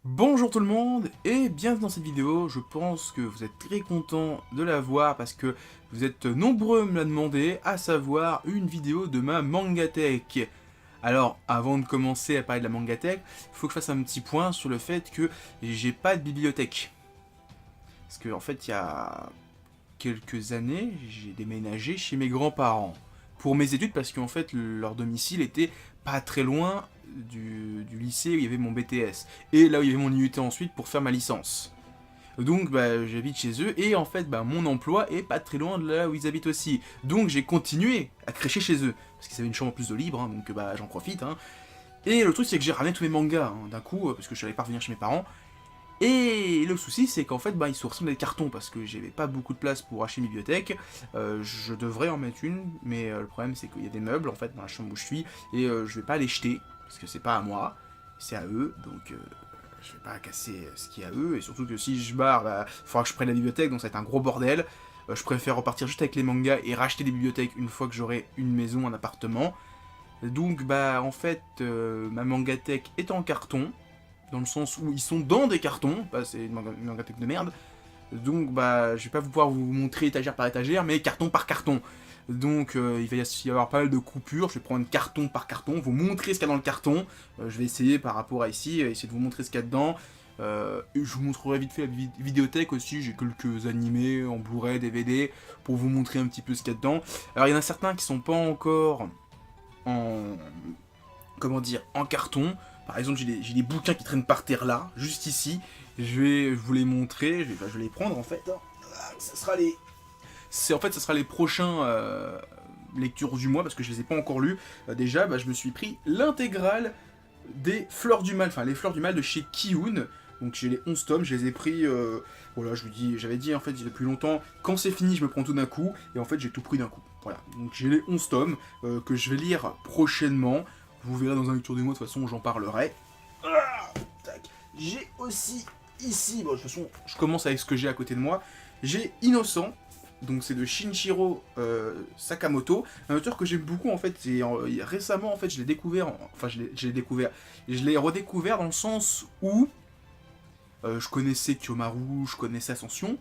Bonjour tout le monde et bienvenue dans cette vidéo. Je pense que vous êtes très contents de la voir parce que vous êtes nombreux à me la demander, à savoir une vidéo de ma Mangatech. Alors avant de commencer à parler de la Mangatech, il faut que je fasse un petit point sur le fait que j'ai pas de bibliothèque. Parce que en fait il y a quelques années, j'ai déménagé chez mes grands-parents pour mes études parce qu'en fait leur domicile était pas très loin du lycée où il y avait mon BTS et là où il y avait mon IUT ensuite pour faire ma licence. Donc j'habite chez eux et en fait mon emploi est pas très loin de là où ils habitent aussi. Donc j'ai continué à crècher chez eux parce qu'ils avaient une chambre plus de libre, hein, donc j'en profite. Hein. Et le truc c'est que j'ai ramené tous mes mangas hein, d'un coup parce que je savais pas revenir chez mes parents. Et le souci, c'est qu'en fait, ils sont ressemblent des cartons parce que j'avais pas beaucoup de place pour acheter une bibliothèque. Je devrais en mettre une, mais le problème, c'est qu'il y a des meubles en fait dans la chambre où je suis et je vais pas les jeter parce que c'est pas à moi, c'est à eux. Donc je vais pas casser ce qu'il y a à eux. Et surtout que si je barre, il faudra que je prenne la bibliothèque, donc ça va être un gros bordel. Je préfère repartir juste avec les mangas et racheter des bibliothèques une fois que j'aurai une maison, un appartement. Donc en fait, ma mangatech est en carton dans le sens où ils sont dans des cartons, c'est une mangatech de merde, donc je vais pas pouvoir vous montrer étagère par étagère, mais carton par carton. Donc il va y avoir pas mal de coupures, je vais prendre carton par carton, vous montrer ce qu'il y a dans le carton, je vais essayer par rapport à ici, essayer de vous montrer ce qu'il y a dedans, et je vous montrerai vite fait la vidéothèque aussi, j'ai quelques animés en Blu-ray, DVD, pour vous montrer un petit peu ce qu'il y a dedans. Alors il y en a certains qui sont pas encore en... comment dire, en carton. Par exemple, j'ai des bouquins qui traînent par terre là, juste ici. Je vais vous les montrer, je vais les prendre en fait. Ça sera les... En fait, ça sera les prochains lectures du mois parce que je les ai pas encore lus. Déjà, je me suis pris l'intégrale des Fleurs du Mal, enfin les Fleurs du Mal de chez Kiun. Donc j'ai les 11 tomes, je les ai pris, voilà, j'avais dit en fait depuis longtemps, quand c'est fini je me prends tout d'un coup, et en fait j'ai tout pris d'un coup. Voilà, donc j'ai les 11 tomes que je vais lire prochainement. Vous verrez dans un lecture du mois, de toute façon j'en parlerai. Tac. J'ai aussi ici, bon de toute façon je commence avec ce que j'ai à côté de moi, j'ai Innocent, donc c'est de Shinichiro Sakamoto, un auteur que j'aime beaucoup en fait, et récemment en fait je l'ai découvert, enfin je l'ai découvert, je l'ai redécouvert dans le sens où je connaissais Kyomaru, je connaissais Ascension,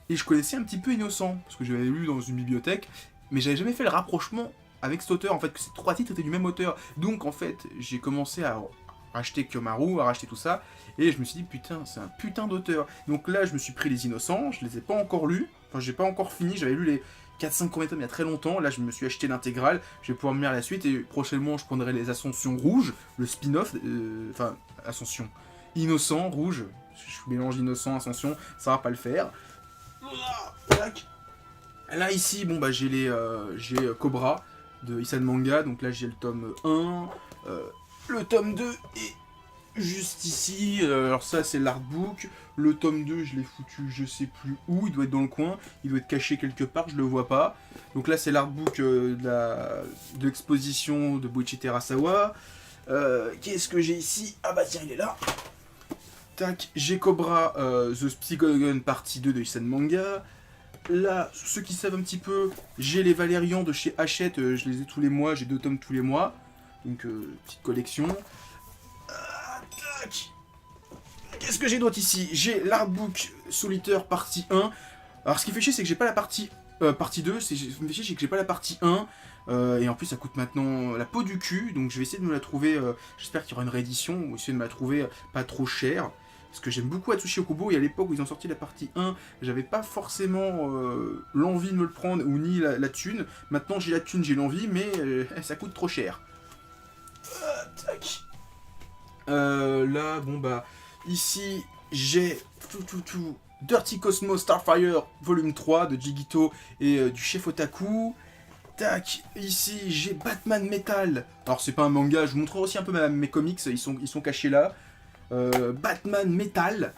et je connaissais un petit peu Innocent, parce que j'avais lu dans une bibliothèque, mais j'avais jamais fait le rapprochement avec cet auteur, en fait, que ces trois titres étaient du même auteur. Donc, en fait, j'ai commencé à racheter Kyomaru, à racheter tout ça, et je me suis dit, putain, c'est un putain d'auteur. Donc là, je me suis pris les Innocents, je les ai pas encore lus, enfin, j'ai pas encore fini, j'avais lu les 4-5 premiers tomes il y a très longtemps, là, je me suis acheté l'intégrale, je vais pouvoir me lire la suite, et prochainement, je prendrai les Ascensions Rouges, le spin-off, enfin, Ascension, Innocent, Rouge, je mélange Innocent, Ascension, ça va pas le faire. Tac. Là ici, j'ai Cobra de Isan Manga, donc là j'ai le tome 1, le tome 2 est juste ici, alors ça c'est l'artbook, le tome 2 je l'ai foutu je sais plus où, il doit être dans le coin, il doit être caché quelque part, je le vois pas. Donc là c'est l'artbook de l'exposition de Boichi Terasawa. Qu'est-ce que j'ai ici? Ah bah tiens il est là. Tac, j'ai Cobra The Psychogon partie 2 de Isan Manga. Là, ceux qui savent un petit peu, j'ai les Valérians de chez Hachette, je les ai tous les mois, j'ai 2 tomes tous les mois. Donc, petite collection. Tac. Qu'est-ce que j'ai d'autre ici? J'ai l'artbook Solitaire partie 1. Alors, ce qui fait chier, c'est que j'ai pas la partie 2. Ce qui me fait chier, c'est que j'ai pas la partie 1. Et en plus, ça coûte maintenant la peau du cul. Donc, je vais essayer de me la trouver. J'espère qu'il y aura une réédition. Ou essayer de me la trouver pas trop chère. Parce que j'aime beaucoup Atsushi Okubo, et à l'époque où ils ont sorti la partie 1, j'avais pas forcément l'envie de me le prendre, ou ni la thune. Maintenant j'ai la thune, j'ai l'envie, mais ça coûte trop cher. Tac. Là, ici j'ai tout. Dirty Cosmos Starfire Volume 3 de Jigito et du chef Otaku. Tac, ici j'ai Batman Metal. Alors c'est pas un manga, je vous montrerai aussi un peu mes comics, ils sont cachés là. Batman Metal.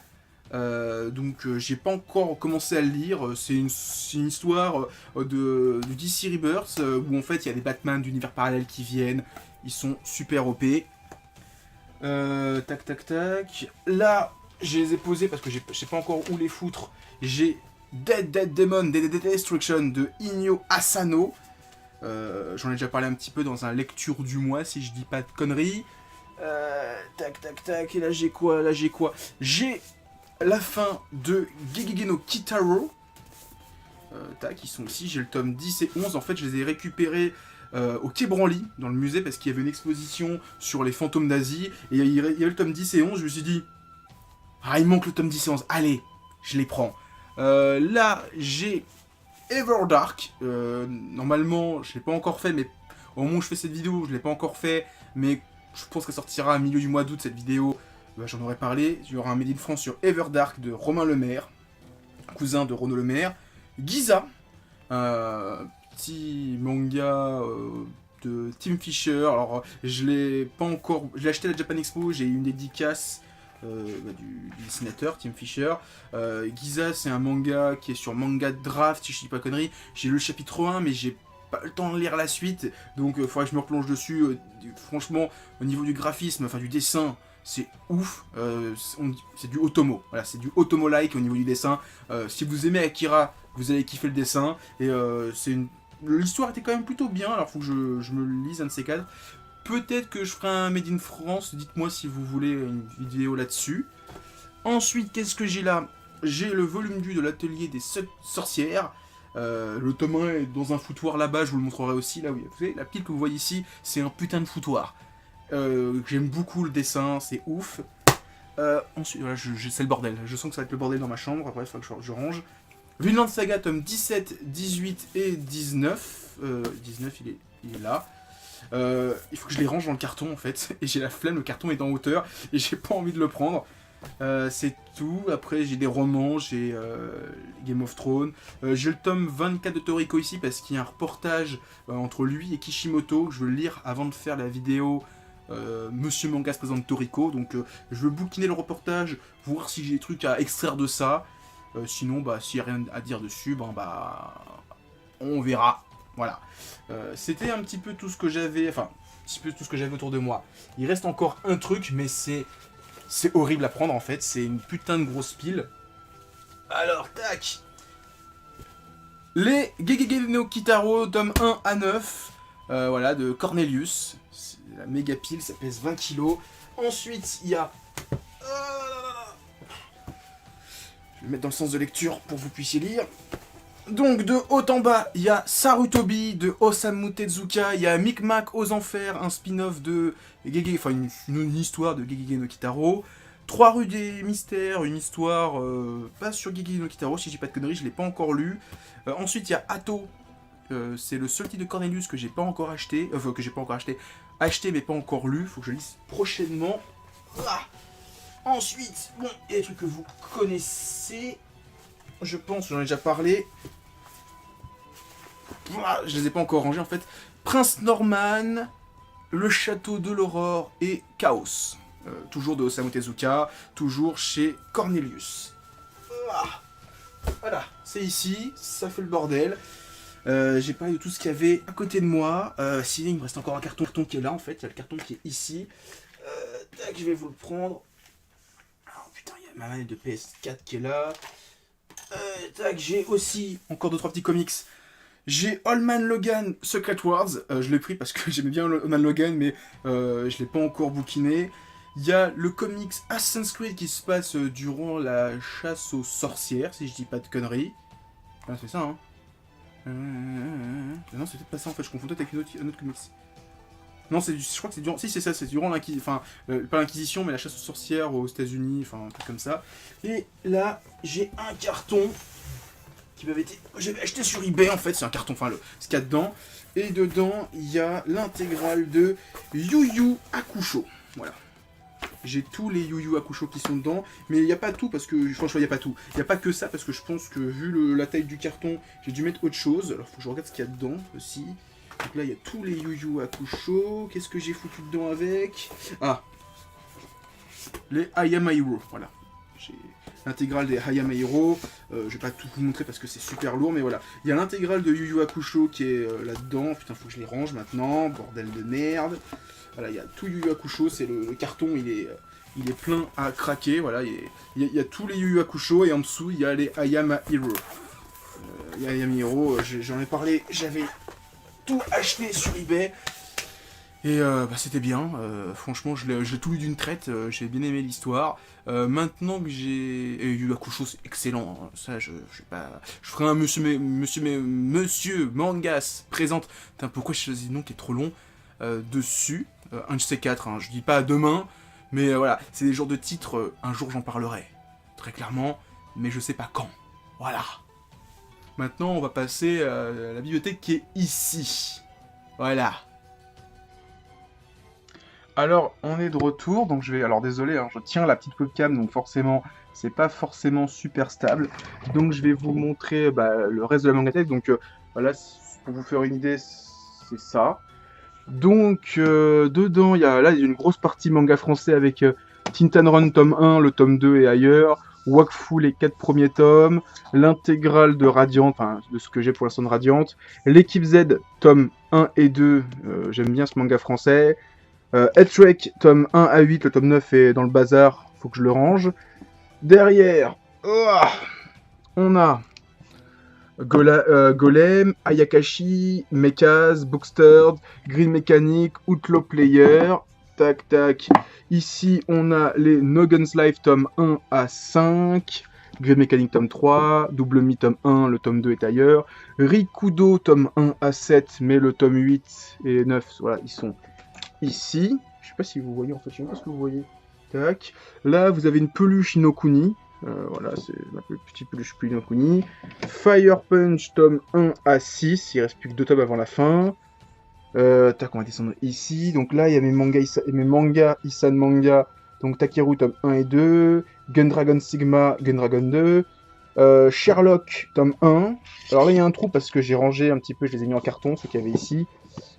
Donc j'ai pas encore commencé à le lire. C'est une histoire du DC Rebirth où en fait il y a des Batman d'univers parallèles qui viennent. Ils sont super OP. Tac. Là, je les ai posés parce que je sais pas encore où les foutre. J'ai Dead Demon, Dead Destruction de Inyo Asano. J'en ai déjà parlé un petit peu dans un lecture du mois si je dis pas de conneries. Tac, tac, tac, et là j'ai quoi? J'ai la fin de Gegege no Kitaro. Tac, ils sont ici, j'ai le tome 10 et 11. En fait, je les ai récupérés au Quai Branly, dans le musée, parce qu'il y avait une exposition sur les fantômes d'Asie. Et il y avait le tome 10 et 11, je me suis dit... Ah, il manque le tome 10 et 11, allez, je les prends. Là, j'ai Everdark. Normalement, je ne l'ai pas encore fait, mais au moment où je fais cette vidéo, je ne l'ai pas encore fait. Mais je pense qu'elle sortira à milieu du mois d'août, cette vidéo. J'en aurais parlé. Il y aura un Made in France sur Everdark de Romain Lemaire, cousin de Renaud Lemaire. Giza, petit manga de Tim Fisher. Alors, je l'ai pas encore... Je l'ai acheté à la Japan Expo, j'ai eu une dédicace... du dessinateur Tim Fisher. Giza, c'est un manga qui est sur Manga Draft, si je dis pas conneries. J'ai lu le chapitre 1, mais j'ai pas le temps de lire la suite, donc il faudrait que je me replonge dessus. Franchement, au niveau du graphisme, enfin du dessin, c'est ouf. C'est du Otomo. Voilà, c'est du Otomo-like au niveau du dessin. Si vous aimez Akira, vous allez kiffer le dessin. Et l'histoire était quand même plutôt bien, alors faut que je me le lise un de ces quatre. Peut-être que je ferai un Made in France, dites-moi si vous voulez une vidéo là-dessus. Ensuite, qu'est-ce que j'ai là? J'ai le volume 2 de l'atelier des sorcières. Le tome 1 est dans un foutoir là-bas, je vous le montrerai aussi. Là, oui, vous savez, la pile que vous voyez ici, c'est un putain de foutoir. J'aime beaucoup le dessin, c'est ouf. Ensuite, voilà, c'est le bordel. Je sens que ça va être le bordel dans ma chambre, après il faut que je range. Vinland Saga, tome 17, 18 et 19. 19, il est là. Il faut que je les range dans le carton en fait, et j'ai la flemme, le carton est en hauteur, et j'ai pas envie de le prendre. C'est tout. Après j'ai des romans, j'ai Game of Thrones, j'ai le tome 24 de Toriko ici, parce qu'il y a un reportage entre lui et Kishimoto, que je veux le lire avant de faire la vidéo Monsieur Manga se présente Toriko, donc je veux bouquiner le reportage, voir si j'ai des trucs à extraire de ça. Sinon, s'il n'y a rien à dire dessus, on verra. Voilà. C'était un petit peu tout ce que j'avais, enfin, un petit peu tout ce que j'avais autour de moi. Il reste encore un truc, mais c'est horrible à prendre en fait. C'est une putain de grosse pile. Alors, tac. Les Gegege no Kitaro, tome 1 à 9. Voilà, de Cornelius. C'est la méga pile, ça pèse 20 kg. Ensuite, il y a... Je vais le mettre dans le sens de lecture pour que vous puissiez lire. Donc de haut en bas, il y a Sarutobi de Osamu Tezuka, il y a Micmac aux Enfers, un spin-off de Gegege, enfin une histoire de Gegege no Kitaro. 3 rues des mystères, une histoire pas sur Gegege no Kitaro, si j'ai pas de conneries, je l'ai pas encore lu. Ensuite il y a Atto, c'est le seul titre de Cornelius que j'ai pas encore acheté, acheté mais pas encore lu, faut que je lise prochainement. Ensuite, bon, il y a des trucs que vous connaissez. Je pense, j'en ai déjà parlé. Je les ai pas encore rangés en fait. Prince Norman, Le Château de l'Aurore et Chaos. Toujours de Osamu Tezuka, toujours chez Cornelius. Voilà, c'est ici, ça fait le bordel. J'ai parlé de tout ce qu'il y avait à côté de moi. Sinon, il me reste encore un carton qui est là en fait. Il y a le carton qui est ici. Tac, je vais vous le prendre. Oh putain, il y a ma manette de PS4 qui est là. Tac, j'ai aussi encore 2-3 petits comics. J'ai Old Man Logan Secret Wars. Je l'ai pris parce que j'aimais bien Old Man Logan, mais je l'ai pas encore bouquiné. Il y a le comics Assassin's Creed qui se passe durant la chasse aux sorcières, si je dis pas de conneries. Ah, c'est ça, hein. Non, c'est peut-être pas ça en fait, je confonds peut-être avec un autre comics. Non, je crois que c'est durant... Si, c'est ça, c'est durant l'Inquisition... Enfin, pas l'Inquisition, mais la chasse aux sorcières aux États-Unis, enfin, un truc comme ça. Et là, j'ai un carton qui m'avait été... J'avais acheté sur eBay, en fait, c'est un carton, enfin, ce qu'il y a dedans. Et dedans, il y a l'intégrale de Yu Yu Hakusho. Voilà. J'ai tous les Yu Yu Hakusho qui sont dedans, mais il n'y a pas tout, parce que, franchement, il n'y a pas tout. Il n'y a pas que ça, parce que je pense que, vu la taille du carton, j'ai dû mettre autre chose. Alors, faut que je regarde ce qu'il y a dedans, aussi. Donc là, il y a tous les Yu Yu Hakusho. Qu'est-ce que j'ai foutu dedans avec? Ah, les Hayama Hero, voilà. J'ai l'intégrale des Hayama Hero. Je vais pas tout vous montrer parce que c'est super lourd, mais voilà. Il y a l'intégrale de Yu Yu Hakusho qui est là-dedans. Putain, faut que je les range maintenant. Bordel de merde. Voilà, il y a tout Yu Yu Hakusho. C'est le carton, il est plein à craquer. Voilà, il y a tous les Yu Yu Hakusho et en dessous, il y a les Hayama Hero. Les Hayama Hero, j'en ai parlé, j'avais tout acheté sur eBay. Et c'était bien, franchement j'ai tout lu d'une traite, j'ai bien aimé l'histoire. Maintenant que j'ai... Et Yu Hakusho c'est excellent, hein. Ça je vais pas... Je ferai un monsieur Mangas présente... Putain, pourquoi j'ai choisi le nom qui est trop long dessus, un de ces quatre, hein. Je dis pas demain, mais voilà, c'est des genres de titres, un jour j'en parlerai, très clairement, mais je sais pas quand. Voilà. Maintenant on va passer à la bibliothèque qui est ici. Voilà. Alors, on est de retour, donc je vais... Alors, désolé, hein, je tiens la petite webcam, donc forcément, c'est pas forcément super stable. Donc, je vais vous montrer le reste de la mangatech. Donc, voilà, pour vous faire une idée, c'est ça. Donc, dedans, il y a une grosse partie manga français avec Tintan tome 1, le tome 2 et ailleurs, Wakfu, les 4 premiers tomes, l'intégrale de Radiant, enfin, de ce que j'ai pour l'instant de Radiant, l'équipe Z, tome 1 et 2, j'aime bien ce manga français, Headstrike, tome 1 à 8, le tome 9 est dans le bazar, faut que je le range. Derrière, on a Golem, Ayakashi, Mechas, Booksters, Green Mechanic, Outlaw Player, tac tac. Ici, on a les No Guns Life, tome 1 à 5, Green Mechanic, tome 3, Double Me, tome 1, le tome 2 est ailleurs, Rikudo, tome 1 à 7, mais le tome 8 et 9, voilà, ils sont ici. Je sais pas si vous voyez, en fait, je sais pas ce que vous voyez. Tac. Là, vous avez une peluche Inokuni. Voilà, c'est ma petite peluche Inokuni. Fire Punch, tome 1 à 6. Il reste plus que 2 tomes avant la fin. Tac, on va descendre ici. Donc là, il y a mes mangas Isan Manga. Donc Takeru, tome 1 et 2. Gundragon Sigma, Gundragon 2. Sherlock, tome 1. Alors là, il y a un trou parce que j'ai rangé un petit peu, je les ai mis en carton, ce qu'il y avait ici.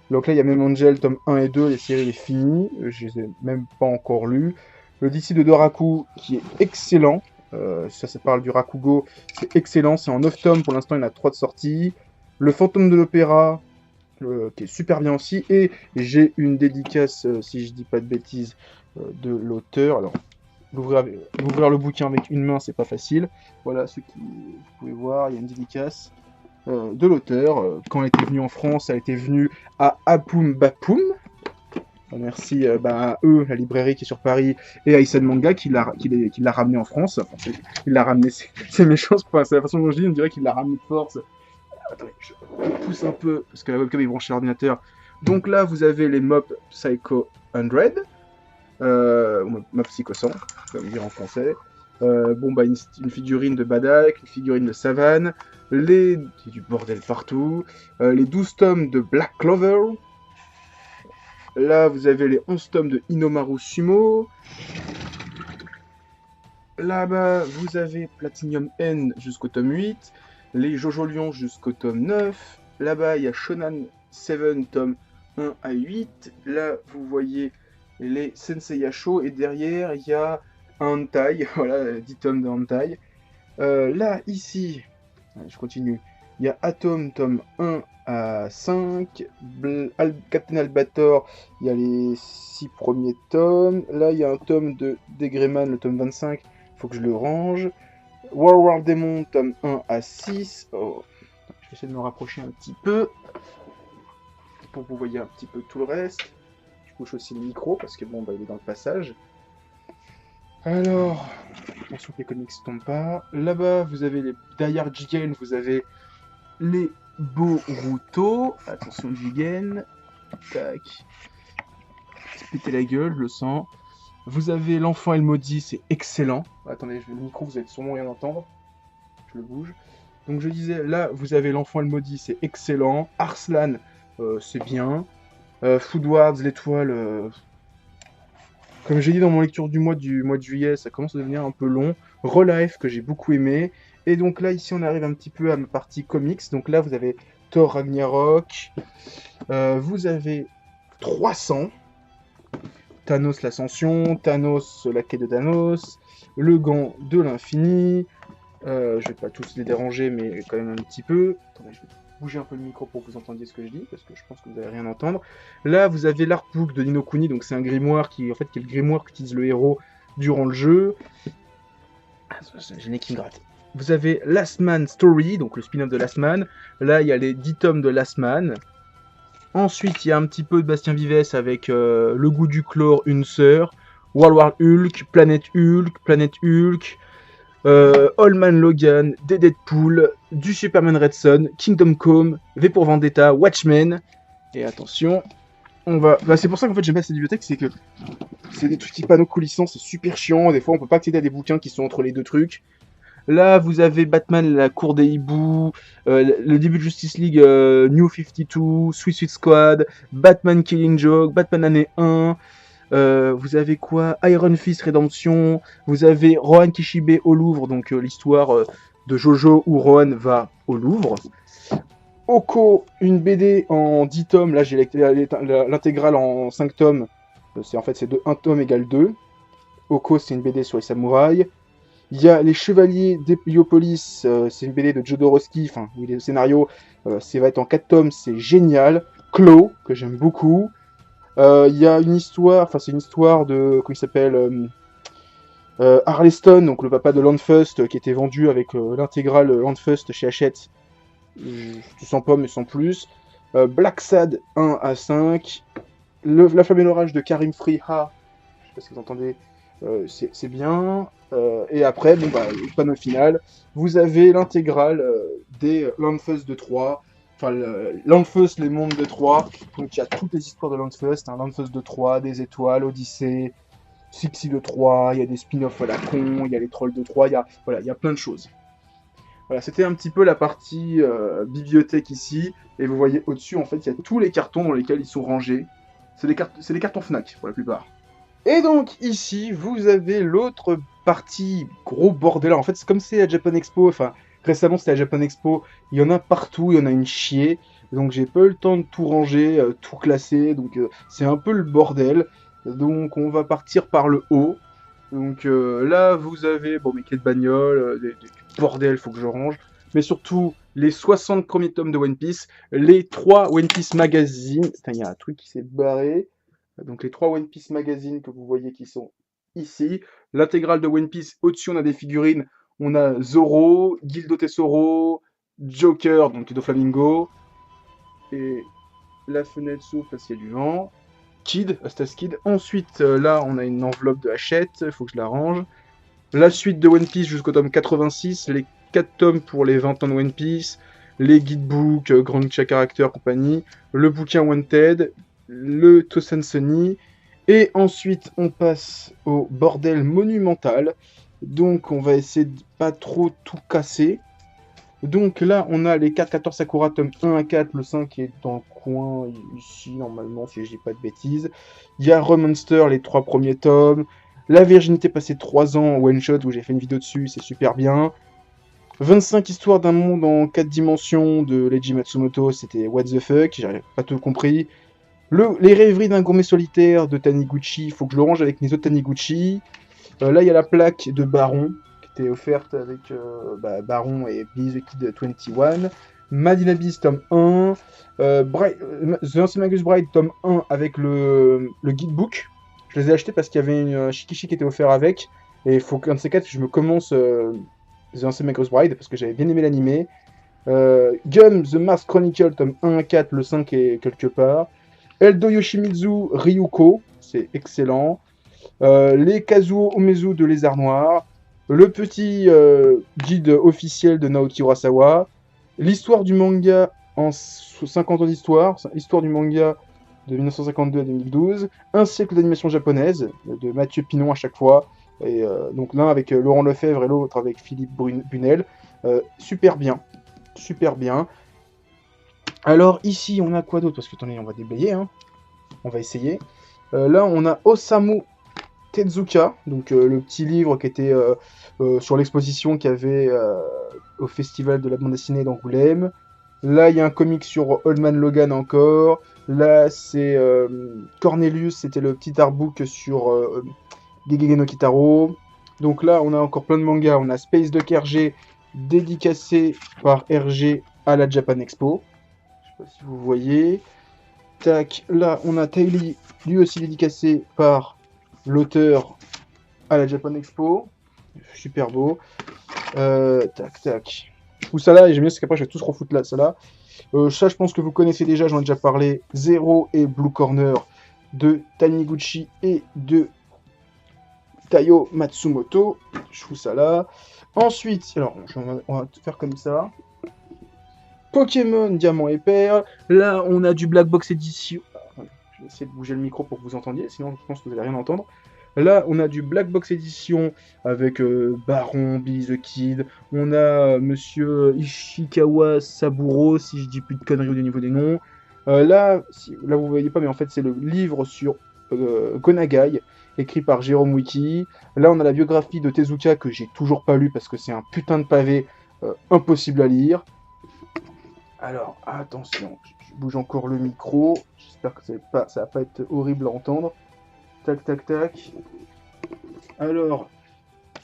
Donc là, il y a même Angel, tome 1 et 2, les séries est finie, je les ai même pas encore lus. Le DC de Doraku, qui est excellent, ça parle du Rakugo, c'est excellent, c'est en 9 tomes, pour l'instant il y en a 3 de sortie. Le Fantôme de l'Opéra, qui est super bien aussi, et j'ai une dédicace, si je dis pas de bêtises, de l'auteur. Alors, l'ouvrir le bouquin avec une main, c'est pas facile. Voilà, ceux qui, vous pouvez voir, il y a une dédicace de l'auteur. Quand elle était venue en France, elle était venue à Apum Bapum. Merci à eux, la librairie qui est sur Paris, et à Isan Manga qui l'a ramené en France. Enfin, il l'a ramené, c'est méchant, c'est la façon dont je dis, on dirait qu'il l'a ramené de force. Attendez, je pousse un peu, parce que la webcam est branchée à l'ordinateur. Donc là, vous avez les Mob Psycho 100, Mob Psycho 100, comme dire en français. Une figurine de Badak, une figurine de Savane, il y a du bordel partout, les 12 tomes de Black Clover, là vous avez les 11 tomes de Inomaru Sumo, là-bas vous avez Platinum N jusqu'au tome 8, les Jojo Lion jusqu'au tome 9, là-bas il y a Shonan 7 tome 1 à 8, là vous voyez les Sensei Yasho, et derrière il y a un hentai, voilà, 10 tomes de hentai. Là, ici, je continue, il y a Atom, tome 1 à 5, Captain Albator, il y a les 6 premiers tomes, là il y a un tome de Degreman, le tome 25, il faut que je le range, War Demon, tome 1 à 6, oh, je vais essayer de me rapprocher un petit peu, pour que vous voyez un petit peu tout le reste, je bouge aussi le micro, parce que bon, il est dans le passage. Alors, attention que les comics ne tombent pas. Là-bas, vous avez les Dayar Jigen, vous avez les Boruto. Attention Jigen. Tac. Se péter la gueule, je le sens. Vous avez l'enfant et le maudit, c'est excellent. Attendez, le micro, vous allez sûrement rien entendre. Je le bouge. Donc je disais, là, vous avez l'enfant et le maudit, c'est excellent. Arslan, c'est bien. Foodwards, l'étoile... Comme j'ai dit dans mon lecture du mois de juillet, ça commence à devenir un peu long. Relife, que j'ai beaucoup aimé. Et donc là, ici, on arrive un petit peu à ma partie comics. Donc là, vous avez Thor Ragnarok. Vous avez 300. Thanos l'Ascension. Thanos la quête de Thanos. Le gant de l'infini. Je vais pas tous les déranger, mais quand même un petit peu. Attendez, je vais bouger un peu le micro pour que vous entendiez ce que je dis, parce que je pense que vous n'allez rien entendre. Là, vous avez l'artbook de Ninokuni, donc c'est un grimoire qui est le grimoire qu'utilise le héros durant le jeu. J'ai les qui me gratte. Vous avez Last Man Story, donc le spin-off de Last Man. Là, il y a les 10 tomes de Last Man. Ensuite, il y a un petit peu de Bastien Vives avec Le goût du chlore, Une sœur, World War Hulk, Planète Hulk, All Man Logan, des Deadpool, du Superman Red Son, Kingdom Come, V pour Vendetta, Watchmen. Et attention, on va. Bah, c'est pour ça qu'en fait j'aime pas cette bibliothèque, c'est que c'est des trucs panneaux coulissants, c'est super chiant. Des fois, on peut pas accéder à des bouquins qui sont entre les deux trucs. Là, vous avez Batman, la cour des hiboux, le début de Justice League, New 52, Suicide Squad, Batman Killing Joke, Batman année 1. Vous avez quoi? Iron Fist Rédemption. Vous avez Rohan Kishibe au Louvre, donc l'histoire de Jojo où Rohan va au Louvre. Oko, une BD en 10 tomes. Là, j'ai l'intégrale en 5 tomes. C'est 1 tome égale 2. Oko, c'est une BD sur les samouraïs. Il y a Les Chevaliers d'Héliopolis, c'est une BD de Jodorowsky, enfin, oui, le scénario, ça va être en 4 tomes, c'est génial. Claw, que j'aime beaucoup. Il y a une histoire, c'est une histoire de, comment il s'appelle, Harleston, donc le papa de Landfust, qui était vendu avec l'intégrale Landfust chez Hachette. Tu sens pas, mais sans plus. Black Sad 1 à 5. La Flamme et l'Orage de Karim Friha, je sais pas si vous entendez, c'est bien. Et après, le panneau final, vous avez l'intégrale des Landfust de 3. Enfin, Landfust, les mondes de 3. Donc il y a toutes les histoires de Landfust. Landfust de 3, des étoiles, Odyssée, Sixi de 3, il y a des spin-offs à la con, il y a les trolls de 3, il y a plein de choses. Voilà, c'était un petit peu la partie bibliothèque ici. Et vous voyez au-dessus, en fait, il y a tous les cartons dans lesquels ils sont rangés. C'est des cartons Fnac, pour la plupart. Et donc, ici, vous avez l'autre partie, gros bordel. En fait, c'est comme c'est la Japan Expo, enfin, récemment c'était la Japan Expo, il y en a partout, il y en a une chier. Donc j'ai pas eu le temps de tout ranger, tout classer, donc c'est un peu le bordel. Donc on va partir par le haut. Donc là, vous avez, mes clés de bagnole, des bordel, faut que je range. Mais surtout, les 60 premiers tomes de One Piece, les 3 One Piece Magazine. Putain, il y a un truc qui s'est barré. Donc les 3 One Piece Magazine que vous voyez qui sont ici. L'intégrale de One Piece, au-dessus on a des figurines. On a Zoro, Gildo Tesoro, Joker, donc Doflamingo. Et la fenêtre s'ouvre parce qu'il y a du vent. Kid, Astas Kid. Ensuite, là, on a une enveloppe de Hachette, il faut que je la range. La suite de One Piece jusqu'au tome 86, les 4 tomes pour les 20 ans de One Piece, les guidebooks, Grand Character, compagnie, le bouquin Wanted, le Tosen Sunny, et ensuite on passe au bordel monumental. Donc on va essayer de pas trop tout casser. Donc là on a les 4-14 Sakura tome 1 à 4, le 5 est dans le coin ici normalement si je dis pas de bêtises. Il y a Remonster, les 3 premiers tomes. La virginité passée 3 ans, one shot où j'ai fait une vidéo dessus, c'est super bien. 25 histoires d'un monde en 4 dimensions de Leiji Matsumoto, c'était what the fuck, j'avais pas tout compris. Les rêveries d'un gourmet solitaire de Taniguchi, il faut que je le range avec mes autres Taniguchi. Là, il y a la plaque de Baron, qui était offerte avec Baron et Billy the Kid 21. Madina Beast, tome 1. The Ancient Magus Bride, tome 1, avec le guidebook. Je les ai achetés parce qu'il y avait une Shikishi qui était offert avec. Et il faut qu'un de ces 4, je me commence The Ancient Magus Bride, parce que j'avais bien aimé l'animé. Gum, The Mars Chronicle, tome 1 à 4, le 5 est quelque part. Eldo Yoshimitsu Ryuko, c'est excellent. Les Kazuo Omezu de Lézard Noir. Le petit guide officiel de Naoki Urasawa. L'histoire du manga en 50 ans d'histoire. Histoire du manga de 1952 à 2012. Un siècle d'animation japonaise de Mathieu Pinon à chaque fois. Et donc l'un avec Laurent Lefebvre et l'autre avec Philippe Bunel. Super bien. Super bien. Alors ici, on a quoi d'autre? Parce que attendez, on va déblayer, hein. On va essayer. Là, on a Osamu Tezuka, donc le petit livre qui était sur l'exposition qu'il y avait au festival de la bande dessinée d'Angoulême. Là, il y a un comic sur Old Man Logan encore. Là, c'est Cornelius, c'était le petit artbook sur Gegege no Kitaro. Donc là, on a encore plein de mangas. On a Space Duck RG, dédicacé par RG à la Japan Expo. Je sais pas si vous voyez. Tac, là on a Taili, lui aussi dédicacé par l'auteur à la Japan Expo. Super beau. Tac, tac. Ou ça là, et j'aime bien, c'est qu'après je vais tous refoutre là, ça là. Ça, je pense que vous connaissez déjà, j'en ai déjà parlé. Zero et Blue Corner de Taniguchi et de Taiyo Matsumoto. Je fous ça là. Ensuite, alors, on va tout faire comme ça. Pokémon Diamant et Perle. Là, on a du Black Box Edition. Je vais essayer de bouger le micro pour que vous entendiez, sinon je pense que vous n'allez rien entendre. Là, on a du Black Box Edition avec Baron, Billy the Kid. On a Monsieur Ishikawa Saburo, si je dis plus de conneries au niveau des noms. Là, vous voyez pas, mais en fait, c'est le livre sur Gonagai, écrit par Jérôme Wiki. Là, on a la biographie de Tezuka que j'ai toujours pas lu parce que c'est un putain de pavé impossible à lire. Alors, attention, je bouge encore le micro. J'espère que ça va pas être horrible à entendre. Tac, tac, tac. Alors,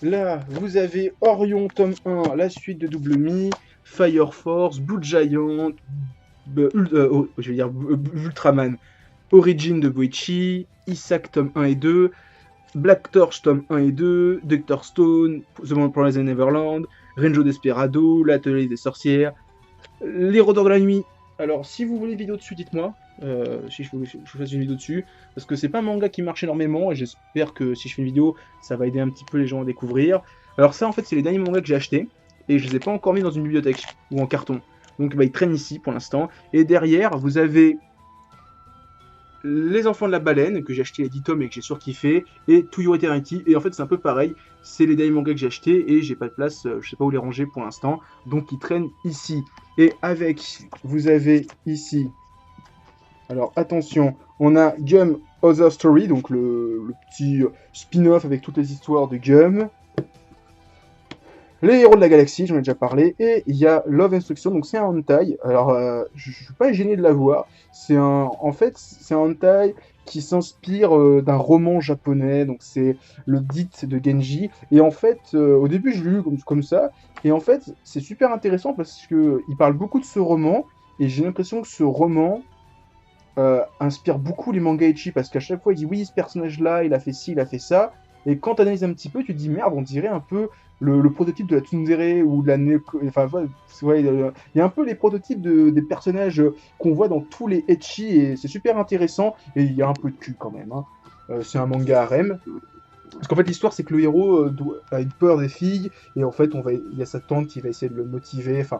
là, vous avez Orion, tome 1, la suite de Double Me, Fire Force, Blue Giant, Ultraman, Origin de Boichi, Isaac, tome 1 et 2, Black Torch, tome 1 et 2, Dr. Stone, The Man Promised Neverland, Renjo Desperado, L'Atelier des Sorcières, Les Rôdeurs de la Nuit. Alors, si vous voulez une vidéo dessus, dites-moi. Si je fasse une vidéo dessus. Parce que c'est pas un manga qui marche énormément. Et j'espère que si je fais une vidéo, ça va aider un petit peu les gens à découvrir. Alors, ça, en fait, c'est les derniers mangas que j'ai achetés. Et je les ai pas encore mis dans une bibliothèque ou en carton. Donc, bah, ils traînent ici pour l'instant. Et derrière, vous avez Les Enfants de la Baleine, que j'ai acheté les 10 tomes et que j'ai surkiffé, et To Your Eternity, et en fait c'est un peu pareil, c'est les derniers mangas que j'ai achetés, et j'ai pas de place, je sais pas où les ranger pour l'instant, donc ils traînent ici. Et avec, vous avez ici, alors attention, on a Gum Other Story, donc le petit spin-off avec toutes les histoires de Gum, Les Héros de la Galaxie, j'en ai déjà parlé, et il y a Love Instruction, donc c'est un hentai. Alors, je suis pas gêné de la voir. En fait, c'est un hentai qui s'inspire d'un roman japonais, donc c'est le Dit de Genji. Et en fait, au début, je l'ai lu comme ça, et en fait, c'est super intéressant parce que il parle beaucoup de ce roman, et j'ai l'impression que ce roman inspire beaucoup les mangas ecchi, parce qu'à chaque fois, il dit oui, ce personnage-là, il a fait ci, il a fait ça. Et quand tu analyses un petit peu, tu te dis merde, on dirait un peu le prototype de la Tsundere ou de la Neko. Enfin, ouais, il y a un peu les prototypes des personnages qu'on voit dans tous les ecchi et c'est super intéressant. Et il y a un peu de cul quand même. Hein. C'est un manga harem. Parce qu'en fait, l'histoire, c'est que le héros a une peur des filles et en fait, il y a sa tante qui va essayer de le motiver. Enfin,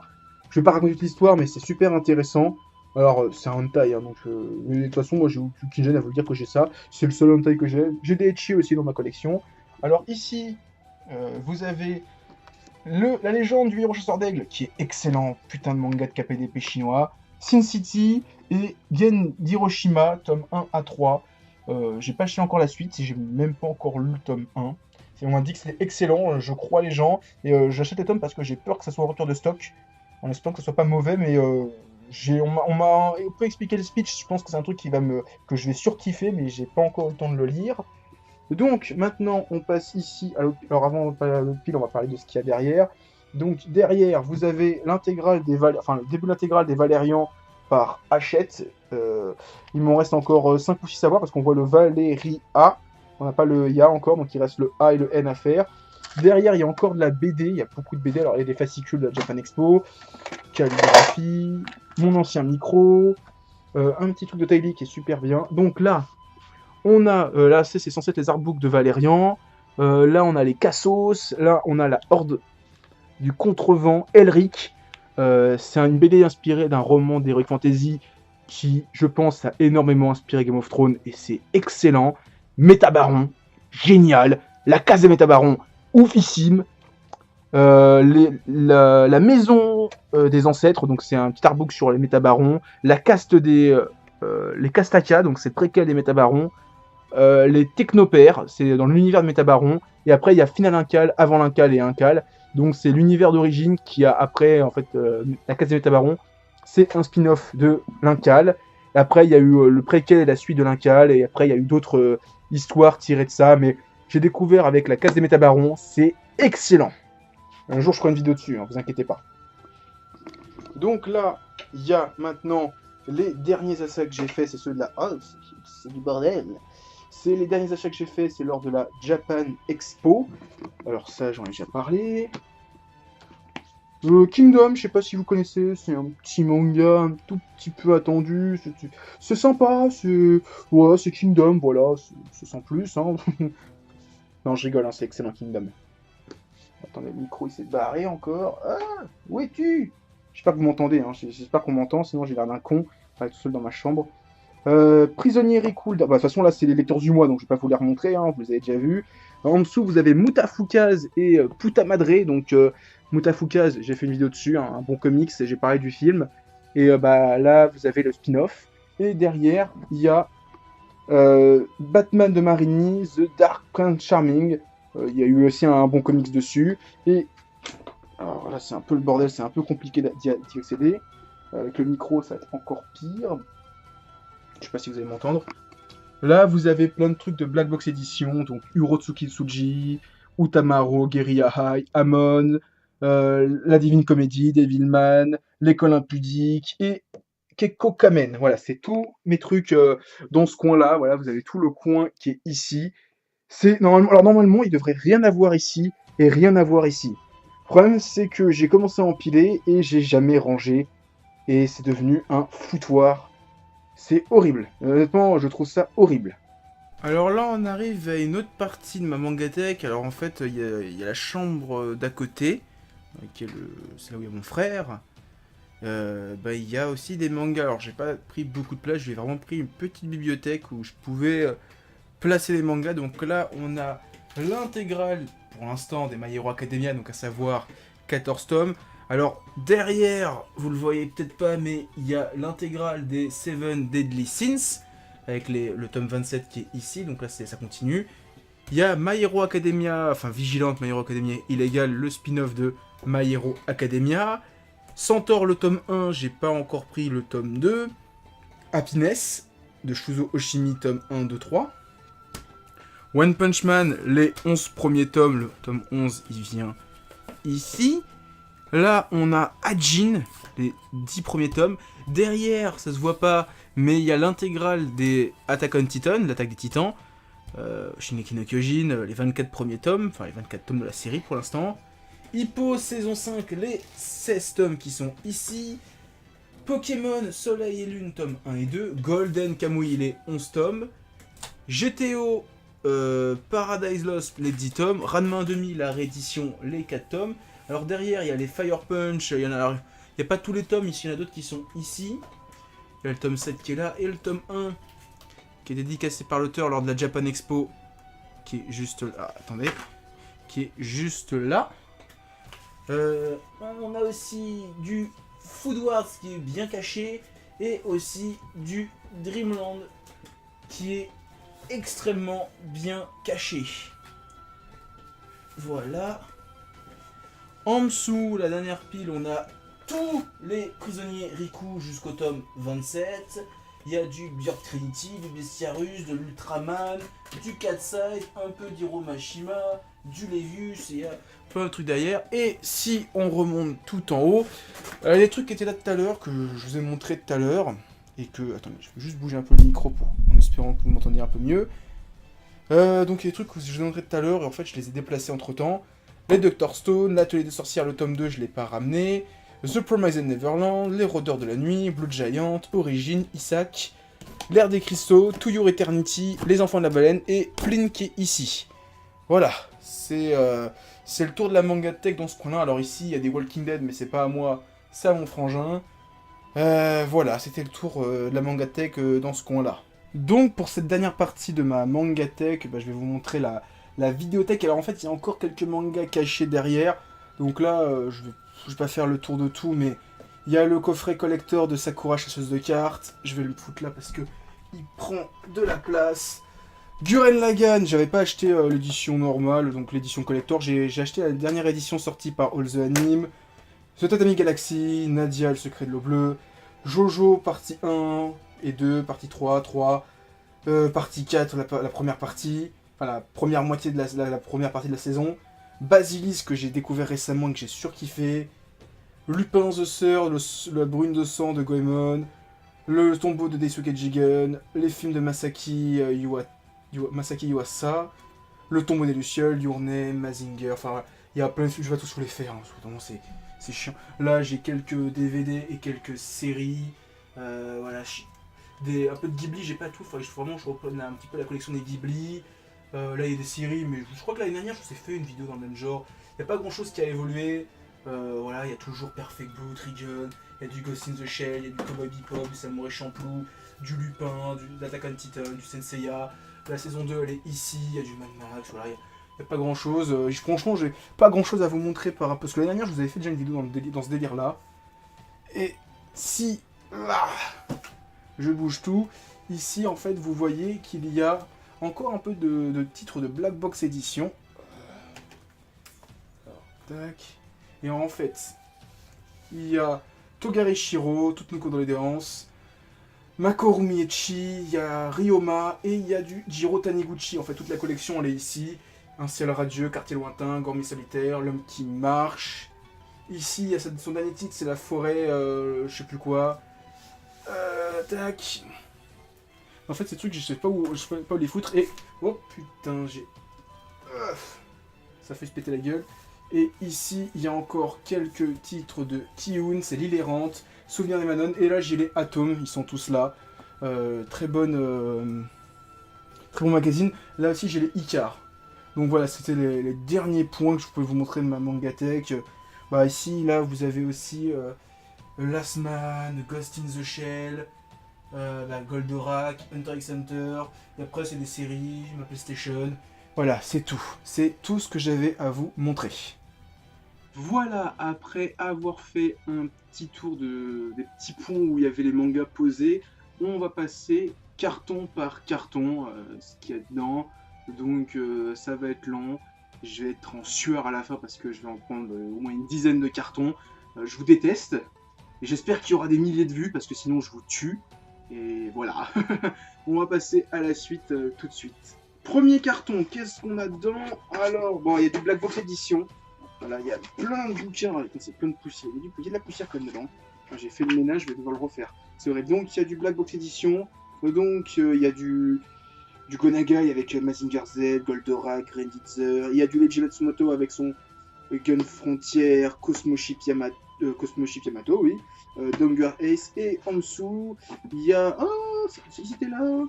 je vais pas raconter toute l'histoire, mais c'est super intéressant. Alors, c'est un hentai, hein, donc mais de toute façon, moi j'ai aucune gêne à vous dire que j'ai ça. C'est le seul hentai que j'ai. J'ai des ecchi aussi dans ma collection. Alors, ici, vous avez la légende du héros chasseur d'aigle, qui est excellent, putain de manga de KPDP chinois. Sin City et Gen d'Hiroshima, tome 1 à 3. J'ai pas acheté encore la suite, j'ai même pas encore lu le tome 1. On m'a dit que c'était excellent, je crois les gens, et j'achète les tomes parce que j'ai peur que ça soit en rupture de stock, en espérant que ça soit pas mauvais, mais on m'a un peu expliqué le speech, je pense que c'est un truc que je vais surkiffer, mais j'ai pas encore eu le temps de le lire. Donc maintenant on passe ici, alors avant de parler à l'autre pile, on va parler de ce qu'il y a derrière. Donc derrière vous avez l'intégrale le début de l'intégrale des Valérians par Hachette. Il m'en reste encore 5 ou 6 à voir parce qu'on voit le Valérie A. On n'a pas le Ya encore, donc il reste le A et le N à faire. Derrière, il y a encore de la BD, il y a beaucoup de BD. Alors, il y a des fascicules de la Japan Expo, calligraphie, mon ancien micro, un petit truc de Taili qui est super bien. Donc là, on a, là, c'est censé être les artbooks de Valérian. Là, on a les Cassos. Là, on a la Horde du Contrevent, Elric. C'est une BD inspirée d'un roman d'Heroic Fantasy qui, je pense, a énormément inspiré Game of Thrones et c'est excellent. Métabaron, génial. La case des Métabarons, oufissime. La maison des ancêtres, donc c'est un petit artbook sur les Métabarons. La caste les Castaka, donc c'est préquel des Métabarons. Les Technopères, c'est dans l'univers de Métabaron. Et après, il y a Final Incal, avant l'Incal et Incal. Donc c'est l'univers d'origine qui a après, en fait, la case des Métabarons. C'est un spin-off de l'Incal. Après, il y a eu le préquel et la suite de l'Incal. Et après, il y a eu d'autres histoires tirées de ça. Mais j'ai découvert avec la case des Métabarons. C'est excellent. Un jour, je ferai une vidéo dessus, hein, vous inquiétez pas. Donc là, il y a maintenant les derniers achats que j'ai fait. C'est ceux de la... Oh, c'est du bordel. C'est les derniers achats que j'ai fait, c'est lors de la Japan Expo. Alors ça, j'en ai déjà parlé. Kingdom, je sais pas si vous connaissez, c'est un petit manga un tout petit peu attendu. C'est sympa, c'est. Ouais, c'est Kingdom, voilà, c'est sans plus, hein. Non, je rigole, hein, c'est excellent Kingdom. Attendez, le micro il s'est barré encore. Ah, où es-tu? J'espère que vous m'entendez, hein. J'espère qu'on m'entend, sinon j'ai l'air d'un con, tout seul dans ma chambre. Prisonnier Ricoul. Bah, de toute façon, là, c'est les lecteurs du mois, donc je vais pas vous les remontrer, hein, vous les avez déjà vus. En dessous, vous avez Mutafukaz et Puta Madre. Donc, Mutafukaz, j'ai fait une vidéo dessus, hein, un bon comics, et j'ai parlé du film. Et bah, là, vous avez le spin-off. Et derrière, il y a Batman de Marini, The Dark Prince Charming. Il y a eu aussi un bon comics dessus. Et alors là, c'est un peu le bordel, c'est un peu compliqué d'y accéder. Avec le micro, ça va être encore pire. Je sais pas si vous allez m'entendre. Là, vous avez plein de trucs de Black Box Edition, donc Urotsuki Tsuji, Utamaro, Guerilla High, Amon, La Divine Comédie, Devilman, L'école impudique et Kekko Kamen. Voilà, c'est tous mes trucs dans ce coin-là. Voilà, vous avez tout le coin qui est ici. C'est normalement, alors normalement, il devrait rien avoir ici et rien avoir ici. Le problème, c'est que j'ai commencé à empiler et j'ai jamais rangé et c'est devenu un foutoir. C'est horrible. Honnêtement, je trouve ça horrible. Alors là, on arrive à une autre partie de ma mangatech. Alors en fait, il y a la chambre d'à côté, c'est là où il y a mon frère. Bah, il y a aussi des mangas. Alors j'ai pas pris beaucoup de place, j'ai vraiment pris une petite bibliothèque où je pouvais placer les mangas. Donc là, on a l'intégrale, pour l'instant, des My Hero Academia, donc à savoir 14 tomes. Alors derrière, vous le voyez peut-être pas, mais il y a l'intégrale des Seven Deadly Sins, avec le tome 27 qui est ici, donc là ça continue. Il y a My Hero Academia, enfin Vigilante My Hero Academia Illégal, le spin-off de My Hero Academia. Centaure le tome 1, j'ai pas encore pris le tome 2. Happiness, de Shuzo Oshimi, tome 1, 2, 3. One Punch Man, les 11 premiers tomes, le tome 11 il vient ici. Là, on a Hajin, les 10 premiers tomes. Derrière, ça se voit pas, mais il y a l'intégrale des Attack on Titan, l'attaque des titans. Shingeki no Kyojin, les 24 premiers tomes, enfin les 24 tomes de la série pour l'instant. Hippo, saison 5, les 16 tomes qui sont ici. Pokémon, Soleil et Lune, tome 1 et 2. Golden Kamui, les 11 tomes. GTO, Paradise Lost, les 10 tomes. Ranma 2000, la réédition, les 4 tomes. Alors derrière, il y a les Fire Punch, il y a pas tous les tomes, ici il y en a d'autres qui sont ici. Il y a le tome 7 qui est là, et le tome 1 qui est dédicacé par l'auteur lors de la Japan Expo, qui est juste là. Attendez, qui est juste là. On a aussi du Food Wars qui est bien caché, et aussi du Dreamland qui est extrêmement bien caché. Voilà. En dessous, la dernière pile, on a tous les prisonniers Riku jusqu'au tome 27. Il y a du Björk Trinity, du Bestiarus, de l'Ultraman, du Katsai, un peu d'Hiromashima, du Levius, et il y a plein de trucs derrière. Et si on remonte tout en haut, les trucs qui étaient là tout à l'heure, que je vous ai montré tout à l'heure, et que... Attendez, je vais juste bouger un peu le micro en espérant que vous m'entendiez un peu mieux. Donc il y a des trucs que je vous ai montré tout à l'heure, et en fait je les ai déplacés entre temps. Les Dr Stone, l'Atelier des sorcières, le tome 2, je l'ai pas ramené. The Promised Neverland, Les Rôdeurs de la Nuit, Blue Giant, Origin, Isaac, L'Ère des Cristaux, To Your Eternity, Les Enfants de la Baleine et Plin qui est ici. Voilà, c'est le tour de la manga tech dans ce coin-là. Alors ici, il y a des Walking Dead, mais c'est pas à moi, c'est à mon frangin. Voilà, c'était le tour de la manga tech dans ce coin-là. Donc pour cette dernière partie de ma manga tech, bah, je vais vous montrer la vidéothèque. Alors en fait, il y a encore quelques mangas cachés derrière. Donc là, je vais pas faire le tour de tout, mais il y a le coffret collector de Sakura chasseuse de cartes. Je vais le foutre là parce que il prend de la place. Gurren Lagann, j'avais pas acheté l'édition normale, donc l'édition collector. J'ai acheté la dernière édition sortie par All the Anime. The Tatami Galaxy, Nadia, le secret de l'eau bleue. Jojo, partie 1 et 2, partie 3, partie 4, la première partie. Enfin, la première moitié de la première partie de la saison. Basilis, que j'ai découvert récemment et que j'ai surkiffé. Lupin the Third, la brune de sang de Goemon. Le tombeau de Daisuke Jigen. Les films de Masaki Yuasa. Le tombeau des Lucioles, Your Name, Mazinger. Enfin, Il y a plein de je vais tous vous les faire, hein, vraiment c'est chiant. Là j'ai quelques DVD et quelques séries. Voilà, un peu de Ghibli, j'ai pas tout, faudrait que je reprenne un petit peu la collection des Ghibli. Là il y a des séries, mais je crois que l'année dernière je vous ai fait une vidéo dans le même genre. Il n'y a pas grand chose qui a évolué. Voilà, il y a toujours Perfect Blue, Trigun, il y a du Ghost in the Shell, il y a du Cowboy Bebop, du Samurai Champloo, du Lupin, de l'Attack on Titan, du Senseiya. La saison 2 elle est ici, il y a du Mad Max, voilà, il n'y a pas grand chose. Franchement, j'ai pas grand chose à vous montrer parce que l'année dernière je vous avais fait déjà une vidéo dans ce délire là. Et si là, je bouge tout, ici en fait vous voyez qu'il y a encore un peu de titres de Black Box Edition. Alors, tac. Et en fait, il y a Togareshiro, toutes nos condoléances, Makoru Miechi, il y a Ryoma et il y a du Jiro Taniguchi. En fait, toute la collection elle est ici. Un ciel radieux, quartier lointain, Gourmet solitaire, l'homme qui marche. Ici, il y a son dernier titre, c'est la forêt, je sais plus quoi. Tac. En fait, ces trucs, je sais pas où les foutre. Et oh putain, j'ai. Ça fait se péter la gueule. Et ici, il y a encore quelques titres de Kiun, c'est l'île errante, Souvenir des Manon, et là j'ai les Atomes, ils sont tous là. Très bon magazine. Là aussi j'ai les Icar. Donc voilà, c'était les derniers points que je pouvais vous montrer de ma Mangatech. Bah ici, là, vous avez aussi Last Man, Ghost in the Shell, Goldorak, Hunter x Hunter, et après c'est des séries, ma PlayStation. Voilà, c'est tout. C'est tout ce que j'avais à vous montrer. Voilà, après avoir fait un petit tour des petits points où il y avait les mangas posés, on va passer carton par carton, ce qu'il y a dedans. Donc ça va être long. Je vais être en sueur à la fin parce que je vais en prendre au moins une dizaine de cartons. Je vous déteste. Et j'espère qu'il y aura des milliers de vues parce que sinon je vous tue. Et voilà. On va passer à la suite tout de suite. Premier carton, qu'est-ce qu'on a dedans? Alors, bon, il y a du Black Box Edition. Voilà, il y a plein de bouquins, c'est plein de poussière. Il y a de la poussière comme dedans. Enfin, j'ai fait le ménage, je vais devoir le refaire. C'est vrai, donc il y a du Black Box Edition. Donc il y a du Gonagai avec Mazinger Z, Goldorak, Granditzer. Il y a du Leiji Matsumoto avec son Gun Frontier, Cosmoship Yamato, oui. Donger Ace et en dessous, il y a. Oh, c'était là.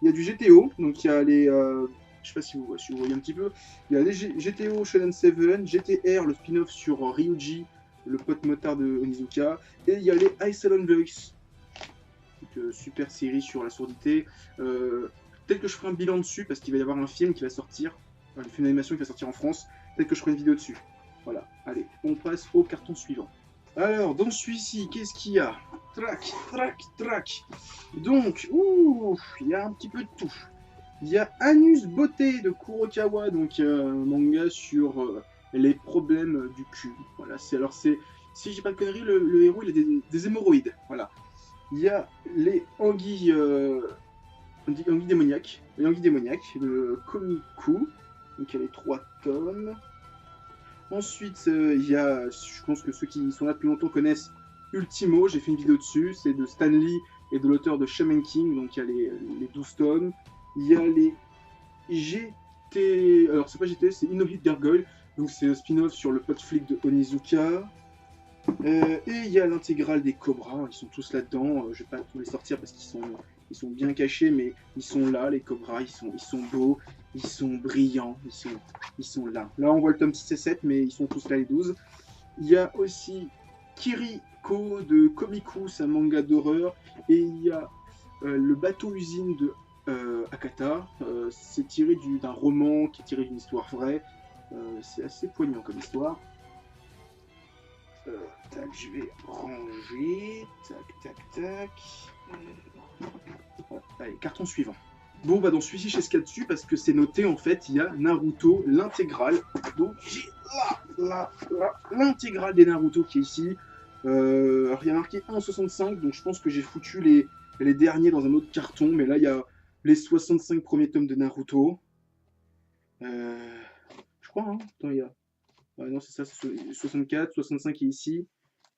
Il y a du GTO, donc il y a les. Je sais pas si vous voyez un petit peu. Il y a les GTO Shonen 7, GTR, le spin-off sur Ryuji, le pote motard de Onizuka. Et il y a les Isolon Voice, super série sur la surdité. Peut-être que je ferai un bilan dessus parce qu'il va y avoir un film qui va sortir, un film d'animation qui va sortir en France. Peut-être que je ferai une vidéo dessus. Voilà, allez, on passe au carton suivant. Alors, dans celui-ci, qu'est-ce qu'il y a? Trac, trac, trac. Donc, il y a un petit peu de tout. Il y a Anus Beauté de Kurokawa, donc un manga sur les problèmes du cul. Voilà, si j'ai pas de conneries, le héros il a des hémorroïdes. Voilà. Il y a les anguilles démoniaques, de Komiku. Donc il y a les 3 tomes. Ensuite, il y a, je pense que ceux qui sont là depuis longtemps connaissent Ultimo, j'ai fait une vidéo dessus, c'est de Stan Lee et de l'auteur de Shaman King, donc il y a les 12 tomes. Il y a les GT... Alors c'est pas GT, c'est Inohit Gargoyle, donc c'est un spin-off sur le pote flic de Onizuka. Et il y a l'intégrale des Cobras, ils sont tous là-dedans, je vais pas tous les sortir parce qu'ils sont bien cachés, mais ils sont là, les Cobras, ils sont beaux, ils sont brillants, ils sont là. Là on voit le tome 6 et 7, mais ils sont tous là les 12. Il y a aussi Kiriko de Komiku, c'est un manga d'horreur, et il y a le bateau usine de Akata, c'est tiré d'un roman qui est tiré d'une histoire vraie, c'est assez poignant comme histoire. Tac, je vais ranger, tac, tac, tac. Allez, carton suivant. Bon, bah dans celui-ci, je sais ce qu'il y a dessus parce que c'est noté en fait, il y a Naruto, l'intégrale. Donc j'ai l'intégrale des Naruto qui est ici. Il y a marqué 1,65, donc je pense que j'ai foutu les derniers dans un autre carton, mais là il y a les 65 premiers tomes de Naruto. Je crois, hein. Attends, il y a. Non, c'est ça, c'est 64, 65 est ici.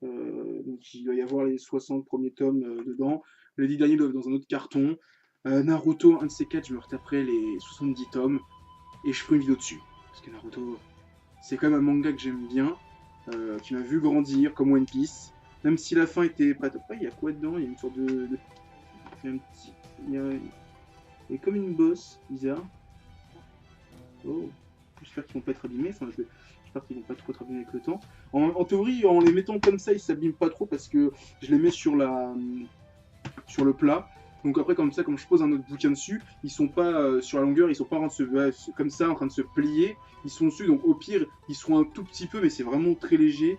Donc il doit y avoir les 60 premiers tomes dedans. Les 10 derniers doivent être dans un autre carton. Naruto, un de ces 4, je me retaperai les 70 tomes. Et je ferai une vidéo dessus. Parce que Naruto, c'est quand même un manga que j'aime bien, qui m'a vu grandir, comme One Piece. Même si la fin était pas top. Il y a quoi dedans? Il y a une sorte il y a un petit... il y a comme une bosse bizarre. Oh, j'espère qu'ils vont pas être abîmés. Enfin, j'espère qu'ils vont pas trop être abîmés avec le temps. En théorie, en les mettant comme ça, ils s'abîment pas trop parce que je les mets sur le plat. Donc après, comme ça, comme je pose un autre bouquin dessus, ils sont pas sur la longueur, ils sont pas en train de comme ça, en train de se plier. Ils sont dessus, donc au pire, ils seront un tout petit peu, mais c'est vraiment très léger.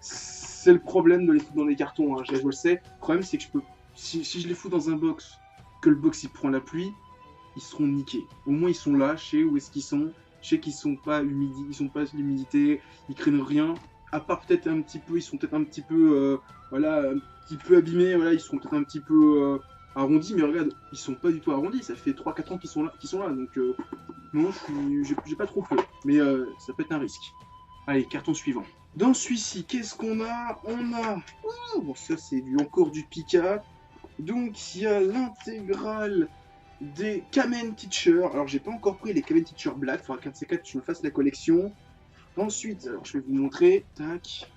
C'est le problème de les foutre dans des cartons, hein, je le sais. Le problème, c'est que si je les fous dans un box, que le box il prend la pluie, ils seront niqués. Au moins, ils sont là, je sais où est-ce qu'ils sont. Je sais qu'ils sont pas humides, ils sont pas l'humidité, ils craignent rien. À part peut-être un petit peu, ils sont peut-être un petit peu, voilà, un petit peu abîmés, voilà, ils seront peut-être un petit peu arrondis, mais regarde, ils sont pas du tout arrondis, ça fait 3-4 ans qu'ils sont là, donc non, j'ai pas trop peur, mais ça peut être un risque. Allez, carton suivant. Dans celui-ci, qu'est-ce qu'on a? On a... Oh, bon, ça c'est encore du Pika. Donc il y a l'intégrale des Kamen Teacher. Alors j'ai pas encore pris les Kamen Teacher Black, il faudra qu'un de ces quatre je me fasse la collection. Ensuite, alors, je vais vous montrer, tac.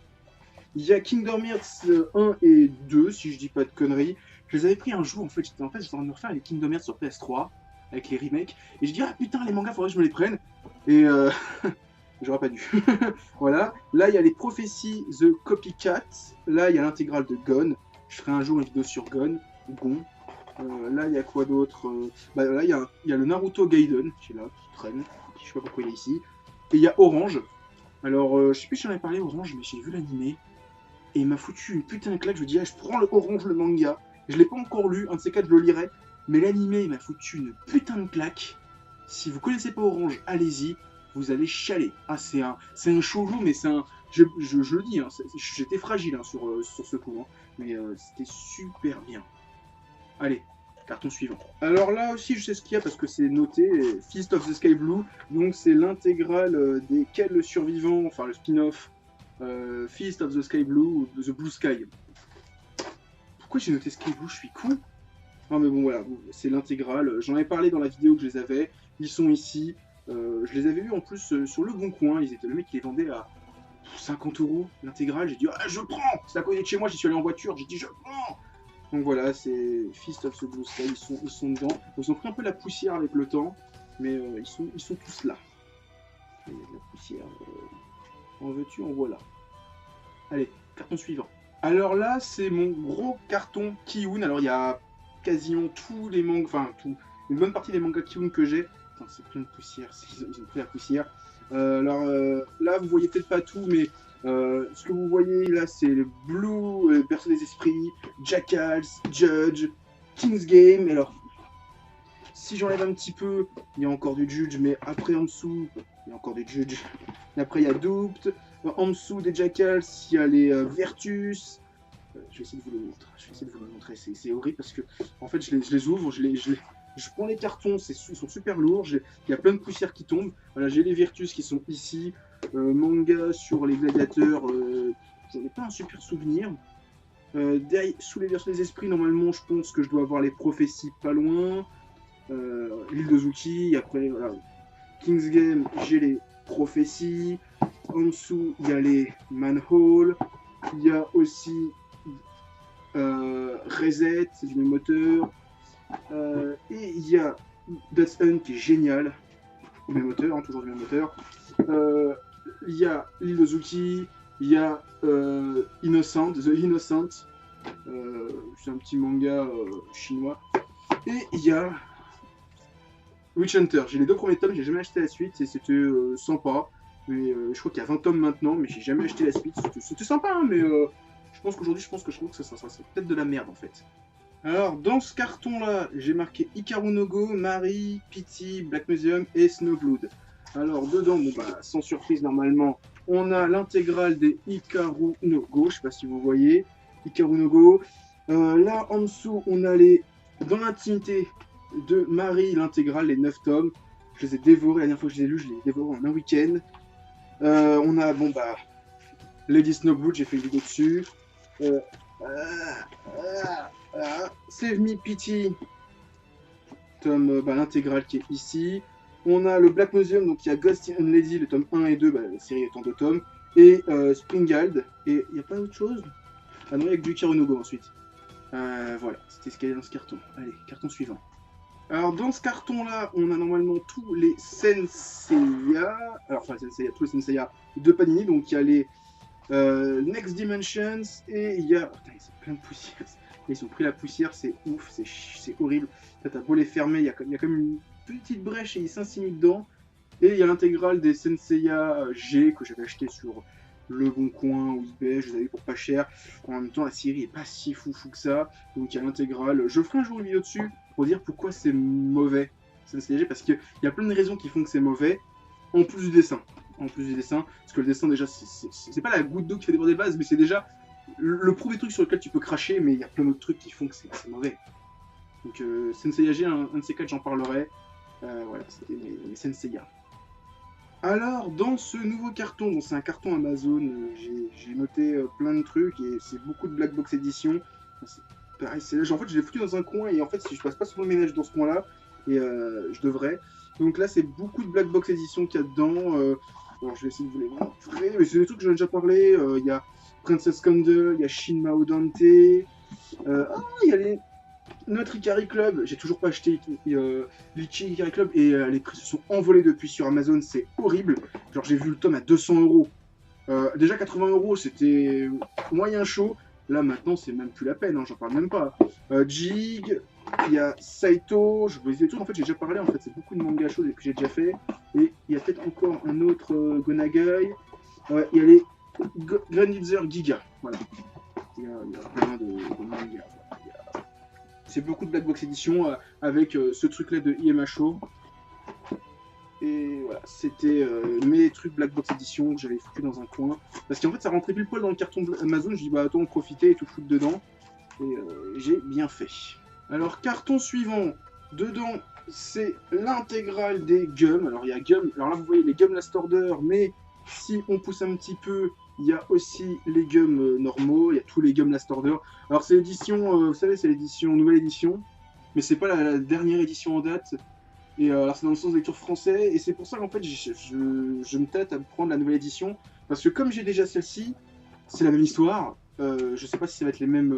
Il y a Kingdom Hearts 1 et 2, si je dis pas de conneries. Je les avais pris un jour, en fait, j'étais en train de me refaire les Kingdom Hearts sur PS3, avec les remakes. Et je dis, ah putain, les mangas, faudrait que je me les prenne. Et j'aurais pas dû. Voilà. Là, il y a les Prophéties The Copycat. Là, il y a l'intégrale de Gon. Je ferai un jour une vidéo sur Gon. Gon. Là, il y a quoi d'autre? Bah, là, il y a le Naruto Gaiden, qui est là, qui traîne. Je sais pas pourquoi il est ici. Et il y a Orange. Alors, je sais plus si j'en ai parlé Orange, mais j'ai vu l'animé. Et il m'a foutu une putain de claque. Je me dis, ah, je prends le Orange, le manga. Je l'ai pas encore lu, un de ces quatre, je le lirai. Mais l'animé, il m'a foutu une putain de claque. Si vous connaissez pas Orange, allez-y. Vous allez chialer. Ah, c'est un shoujo, mais c'est un... Je le dis, hein, j'étais fragile hein, sur ce coup. Hein, mais c'était super bien. Allez, carton suivant. Alors là aussi, je sais ce qu'il y a parce que c'est noté, Feast of the Sky Blue. Donc c'est l'intégrale des Quels survivants, enfin le spin-off Feast of the Sky Blue, The Blue Sky. Pourquoi j'ai noté Sky Blue? Je suis con. Non mais bon voilà, c'est l'intégrale. J'en ai parlé dans la vidéo que je les avais. Ils sont ici. Je les avais vus en plus sur le Bon Coin. Le mec qui les vendait à 50 € l'intégrale. J'ai dit ah je prends. C'est à côté de chez moi. J'y suis allé en voiture. J'ai dit je prends. Donc voilà, c'est Feast of the Blue Sky, ils sont dedans. Ils ont pris un peu la poussière avec le temps, mais ils sont tous là. Il y a de la poussière. En veux-tu, en voilà. Allez, carton suivant. Alors là, c'est mon gros carton Ki-hoon. Alors il y a quasiment tous les mangas, enfin une bonne partie des mangas Ki-hoon que j'ai. Putain, c'est plein de poussière, ils ont pris la poussière. Alors là, vous voyez peut-être pas tout, mais ce que vous voyez là, c'est le Blue, Berceau des Esprits, Jackals, Judge, King's Game. Alors, si j'enlève un petit peu, il y a encore du Judge, mais après en dessous, il y a encore du Judge. Et après, il y a Duped. En dessous des Jackals, il y a les Vertus. Je vais essayer de vous le montrer. C'est horrible parce que, en fait, je les ouvre, je prends les cartons, ils sont super lourds, il y a plein de poussière qui tombent. Voilà, j'ai les Virtus qui sont ici. Manga sur les gladiateurs, j'en ai pas un super souvenir. Sous les versions des esprits, normalement, je pense que je dois avoir les prophéties pas loin. L'île de Zuki, après, voilà. King's Game, j'ai les prophéties. En dessous, il y a les Manhole. Il y a aussi Reset, c'est du même moteur. Et il y a Dust Hunt qui est génial, du même moteur, hein, toujours du même moteur. Il y a l'île de Zuki, il y a Innocent, The Innocent, c'est un petit manga chinois. Et il y a Witch Hunter. J'ai les deux premiers tomes, j'ai jamais acheté la suite, et c'était sympa. Mais je crois qu'il y a 20 tomes maintenant, mais j'ai jamais acheté la suite. C'était sympa, hein, mais je pense qu'aujourd'hui, je trouve que ça serait peut-être de la merde en fait. Alors, dans ce carton-là, j'ai marqué Hikaru no Go, Mari, Pity, Black Museum et Snowblood. Alors, dedans, bon bah, sans surprise, normalement, on a l'intégrale des Hikaru no Go, je sais pas si vous voyez, Hikaru no Go. Là, en dessous, on a les Dans l'intimité de Mari, l'intégrale, les 9 tomes. Je les ai dévorés, la dernière fois que je les ai lus, je les ai dévorés en un week-end. On a, bon bah, Lady Snowblood, j'ai fait une vidéo dessus. Save Me Pity, tome, bah, l'intégrale qui est ici. On a le Black Museum, donc il y a Ghost in Lady, le tome 1 et 2, bah, la série étant 2 tomes, et Springald, et il n'y a pas autre chose. Ah non, il y a que du Kirunogo ensuite. Voilà, c'était ce qu'il y avait dans ce carton. Allez, carton suivant. Alors dans ce carton-là, on a normalement tous les Senseiya, alors enfin Senseiya, tous les Senseiya de Panini, donc il y a les Next Dimensions, et il y a... Putain, c'est plein de poussière. Ils ont pris la poussière, c'est ouf, c'est horrible. T'as beau les fermer, il y a comme une petite brèche et ils s'insinuent dedans. Et il y a l'intégrale des Senseiya G que j'avais acheté sur Le Bon Coin ou eBay, je les avais pour pas cher. En même temps, la série est pas si foufou que ça. Donc il y a l'intégrale. Je ferai un jour une vidéo dessus pour dire pourquoi c'est mauvais, Senseiya G, parce qu'il y a plein de raisons qui font que c'est mauvais, en plus du dessin. Parce que le dessin, déjà, c'est pas la goutte d'eau qui fait déborder les bases, mais c'est déjà le premier truc sur lequel tu peux cracher, mais il y a plein d'autres trucs qui font que c'est mauvais. Donc Senseiya G, un de ces quatre, j'en parlerai. Voilà, c'était mes Senseiya. Alors, dans ce nouveau carton, bon, c'est un carton Amazon, j'ai noté plein de trucs, et c'est beaucoup de Black Box Edition. Pareil, c'est là, en fait, je l'ai foutu dans un coin, et en fait, si je passe pas souvent le ménage dans ce coin-là, et je devrais. Donc là, c'est beaucoup de Black Box Edition qu'il y a dedans. Alors, je vais essayer de vous les montrer, mais c'est des trucs que j'en ai déjà parlé. Il y a Princess Candle, il y a Shin Mao Dante, il y a les... Notre Ikari Club, j'ai toujours pas acheté l'Ichi Ikari Club, et les prix se sont envolés depuis sur Amazon, c'est horrible. Genre j'ai vu le tome à 200 euros. Déjà 80 euros c'était moyen chaud, là maintenant c'est même plus la peine, hein, j'en parle même pas. Jig, il y a Saito, je vous disais tout, en fait j'ai déjà parlé, en fait c'est beaucoup de mangas chauds que j'ai déjà fait. Et il y a peut-être encore un autre Gonagai, il y a les Granitzer Giga, voilà. Il y a plein de mangas. C'est beaucoup de Black Box Edition avec ce truc-là de IMHO. Et voilà, c'était mes trucs Black Box Edition que j'avais foutu dans un coin. Parce qu'en fait, ça rentrait pile poil dans le carton Amazon. Je dis, bah attends, profiter et tout foutre dedans. Et j'ai bien fait. Alors, carton suivant. Dedans, c'est l'intégrale des gums. Alors, il y a gum. Alors là, vous voyez les gums Last Order, mais si on pousse un petit peu, il y a aussi les gums normaux, il y a tous les gums Last Order. Alors c'est l'édition, vous savez, c'est l'édition, nouvelle édition, mais c'est pas la dernière édition en date. Et alors c'est dans le sens de lecture français, et c'est pour ça qu'en fait je me tâte à prendre la nouvelle édition, parce que comme j'ai déjà celle-ci, c'est la même histoire. Je sais pas si ça va être les mêmes.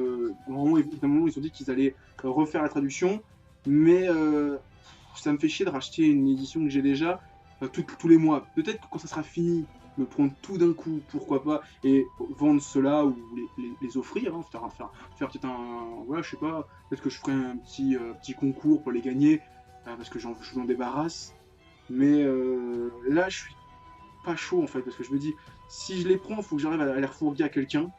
Normalement, évidemment, ils ont dit qu'ils allaient refaire la traduction, mais ça me fait chier de racheter une édition que j'ai déjà tous les mois. Peut-être que quand ça sera fini, me prendre tout d'un coup, pourquoi pas, et vendre cela ou les offrir, hein, faire peut-être un... Voilà, je sais pas, peut-être que je ferai un petit concours pour les gagner, parce que je m'en débarrasse. Mais là, je suis pas chaud, en fait, parce que je me dis, si je les prends, il faut que j'arrive à les refourguer à quelqu'un.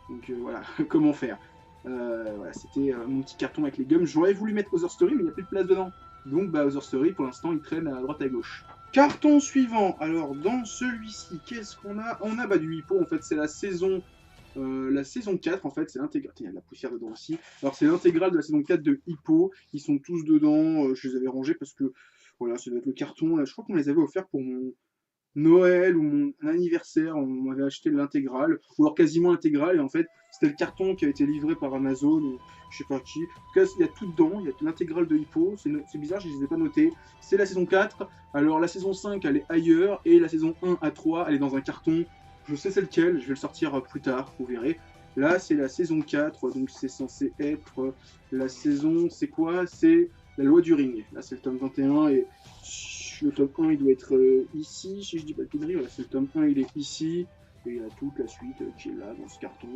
Donc voilà, comment faire. Voilà, c'était mon petit carton avec les gums. J'aurais voulu mettre Other Story, mais il n'y a plus de place dedans. Donc bah, Other Story, pour l'instant, il traîne à droite et à gauche. Carton suivant. Alors, dans celui-ci, qu'est-ce qu'on a? On a du Hippo, en fait, c'est la saison 4, en fait, c'est l'intégrale. Il y a de la poussière dedans aussi. Alors, c'est l'intégrale de la saison 4 de Hippo. Ils sont tous dedans. Je les avais rangés parce que, voilà, ça doit être le carton. Là, je crois qu'on les avait offerts pour mon Noël ou mon anniversaire. On m'avait acheté l'intégrale, ou alors quasiment l'intégrale. Et en fait, c'était le carton qui a été livré par Amazon, ou je sais pas qui. En tout cas, il y a tout dedans. Il y a l'intégrale de Hippo. C'est bizarre, je les ai pas notés. C'est la saison 4. Alors, la saison 5, elle est ailleurs. Et la saison 1 à 3, elle est dans un carton. Je sais c'est lequel, je vais le sortir plus tard, vous verrez. Là, c'est la saison 4, donc c'est censé être la saison, c'est quoi? C'est la loi du ring. Là, c'est le tome 21, et le tome 1, il doit être ici, si je dis pas de conneries. Voilà, c'est le tome 1, il est ici, et il y a toute la suite qui est là, dans ce carton.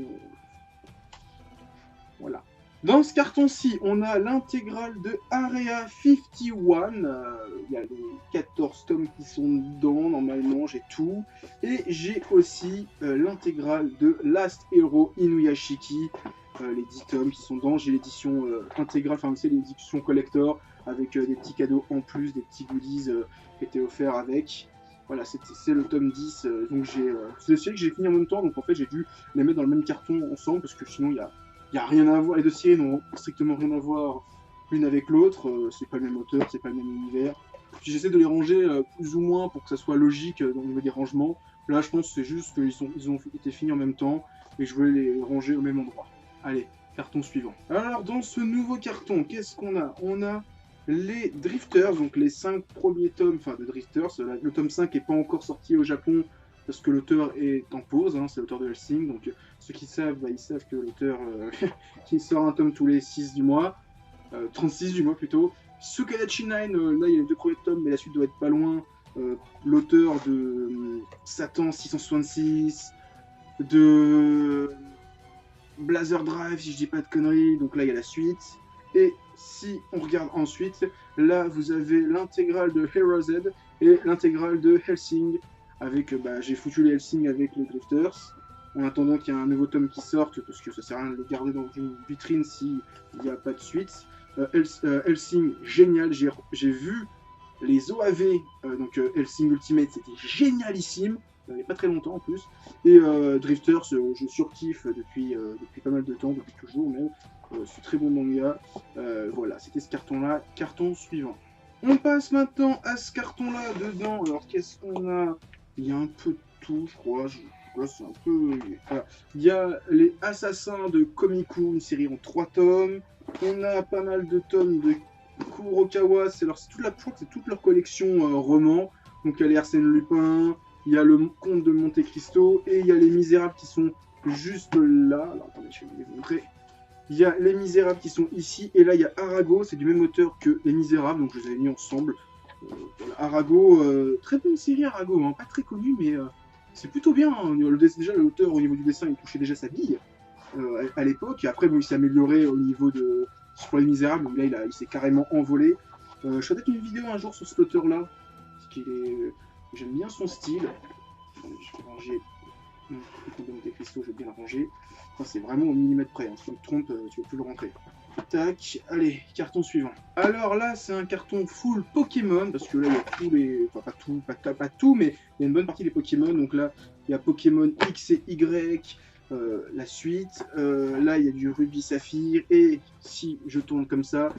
Voilà. Dans ce carton-ci, on a l'intégrale de Area 51. Il y a les 14 tomes qui sont dedans, normalement, j'ai tout. Et j'ai aussi l'intégrale de Last Hero Inuyashiki, les 10 tomes qui sont dedans. J'ai l'édition intégrale, enfin, c'est l'édition collector, avec des petits cadeaux en plus, des petits goodies qui étaient offerts avec. Voilà, c'est le tome 10, donc c'est des séries que j'ai fini en même temps, donc en fait j'ai dû les mettre dans le même carton ensemble, parce que sinon il y a rien à voir, les deux séries n'ont strictement rien à voir l'une avec l'autre, c'est pas le même auteur, c'est pas le même univers. Puis j'essaie de les ranger plus ou moins pour que ça soit logique au niveau des rangements. Là je pense que c'est juste qu'ils ont été finis en même temps, et je voulais les ranger au même endroit. Allez, carton suivant. Alors dans ce nouveau carton, qu'est-ce qu'on a? On a les Drifters, donc les 5 premiers tomes, enfin de Drifters. Le tome 5 n'est pas encore sorti au Japon parce que l'auteur est en pause, hein, c'est l'auteur de Hellsing, donc ceux qui savent, bah, ils savent que l'auteur qui sort un tome tous les 6 du mois, 36 du mois plutôt. Sukadachi 9, là il y a les 2 premiers tomes, mais la suite doit être pas loin. L'auteur de Satan 666, de Blazer Drive, si je dis pas de conneries, donc là il y a la suite. Et si on regarde ensuite, là vous avez l'intégrale de Hero Z et l'intégrale de Hellsing, avec, j'ai foutu les Hellsing avec les Drifters, en attendant qu'il y ait un nouveau tome qui sorte, parce que ça sert à rien de les garder dans une vitrine s'il n'y a pas de suite. Hellsing, génial, j'ai vu les OAV, donc Hellsing Ultimate, c'était génialissime, il n'y a pas très longtemps en plus. Et Drifters, je surkiffe depuis pas mal de temps, depuis toujours même. C'est très bon manga. Voilà, c'était ce carton-là. Carton suivant. On passe maintenant à ce carton-là dedans. Alors, qu'est-ce qu'on a? Il y a un peu de tout, je crois. Là, c'est un peu... Voilà. Il y a les Assassins de Komiku, une série en 3 tomes. On a pas mal de tomes de Kurokawa. Je crois que c'est toute leur collection romans. Donc, il y a les Arsène Lupin, il y a le Comte de Monte Cristo, et il y a les Misérables qui sont juste là. Alors, attendez, je vais vous montrer. Il y a Les Misérables qui sont ici, et là il y a Arago, c'est du même auteur que Les Misérables, donc je les avais mis ensemble. Voilà, Arago, très bonne série Arago, hein, pas très connue, mais c'est plutôt bien. Hein. Déjà l'auteur au niveau du dessin, il touchait déjà sa bille à l'époque, et après bon, il s'est amélioré au niveau de... Sur Les Misérables, donc là il s'est carrément envolé. Je ferai peut-être une vidéo un jour sur cet auteur-là, parce qu'il est... J'aime bien son style. Attendez, je vais ranger... Le Comte de Monte Cristo, je vais bien le ranger. Enfin, c'est vraiment au millimètre près, hein. Si tu te trompes, tu ne vas plus le rentrer. Tac, allez, carton suivant. Alors là, c'est un carton full Pokémon, parce que là, il y a tous les... Enfin, pas tout, mais il y a une bonne partie des Pokémon. Donc là, il y a Pokémon X et Y, la suite. Là, il y a du Rubis Saphir, et si je tourne comme ça,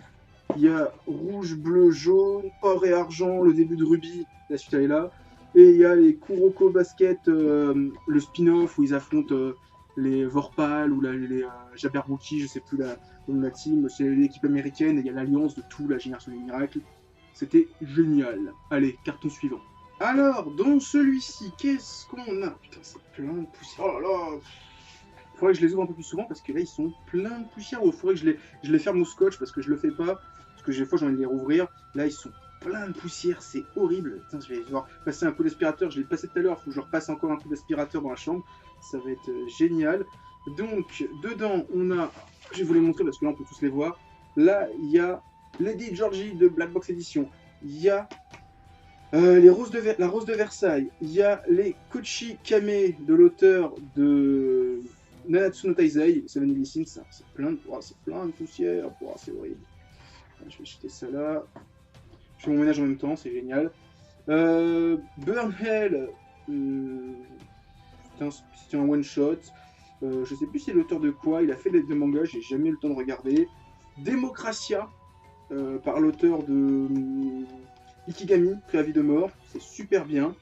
il y a Rouge, Bleu, Jaune, Or et Argent, le début de Rubis, la suite elle est là. Et il y a les Kuroko Basket, le spin-off où ils affrontent les Vorpal ou les Jabberwocky, je sais plus le nom de la team, c'est l'équipe américaine et il y a l'alliance de tout, la génération des miracles. C'était génial. Allez, carton suivant. Alors, dans celui-ci, qu'est-ce qu'on a? Putain, c'est plein de poussière. Oh là là. Faudrait que je les ouvre un peu plus souvent parce que là, ils sont pleins de poussière. Il faudrait que je les ferme au scotch parce que je le fais pas. Parce que des fois, j'ai envie de les rouvrir. Là, ils sont plein de poussière, c'est horrible. Putain, je vais devoir passer un coup d'aspirateur, je l'ai passé tout à l'heure, il faut que je repasse encore un coup d'aspirateur dans la chambre, ça va être génial. Donc, dedans, on a, je vais vous les montrer parce que là, on peut tous les voir. Là, il y a Lady Georgie de Black Box Edition, il y a la Rose de Versailles, il y a les Kochi Kame de l'auteur de Nanatsu no Taizai, Seven Deadly Sins, c'est plein de poussière, c'est horrible. Je vais jeter ça là. Je fais mon ménage en même temps, c'est génial. Burn Hell, c'était un one-shot. Je sais plus si c'est l'auteur de quoi, il a fait des mangas, j'ai jamais eu le temps de regarder. Démocratia, par l'auteur de Ikigami, Préavis de mort, c'est super bien.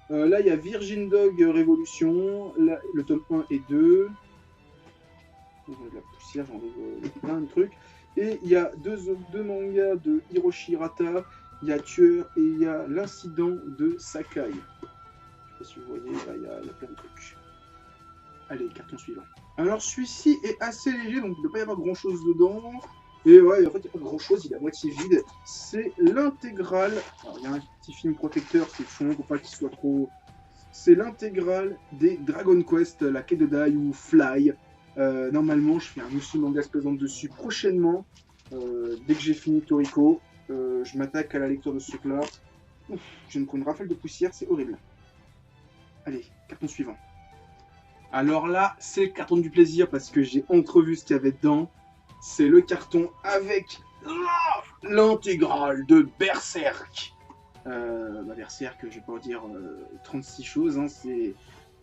Là, il y a Virgin Dog Révolution, là, le tome 1 et 2. De la poussière, j'en ai plein de trucs. Et il y a deux mangas de Hiroshi Hirata. Il y a Tueur et il y a L'incident de Sakai. Je sais pas si vous voyez, là il y a plein de trucs. Allez, carton suivant. Alors celui-ci est assez léger, donc il ne doit pas y avoir grand chose dedans. Et ouais, en fait, il n'y a pas grand chose, il est à moitié vide. C'est l'intégrale. Il y a un petit film protecteur, c'est fond pour pas qu'il soit trop. C'est l'intégrale des Dragon Quest, la quai de Dai ou Fly. Normalement, je fais un Musu Manga se présente dessus prochainement. Dès que j'ai fini Toriko. Je m'attaque à la lecture de ce truc-là. Je me prends une rafale de poussière, c'est horrible. Allez, carton suivant. Alors là, c'est le carton du plaisir parce que j'ai entrevu ce qu'il y avait dedans. C'est le carton avec l'intégrale de Berserk. Berserk, je vais pas vous dire 36 choses, hein, c'est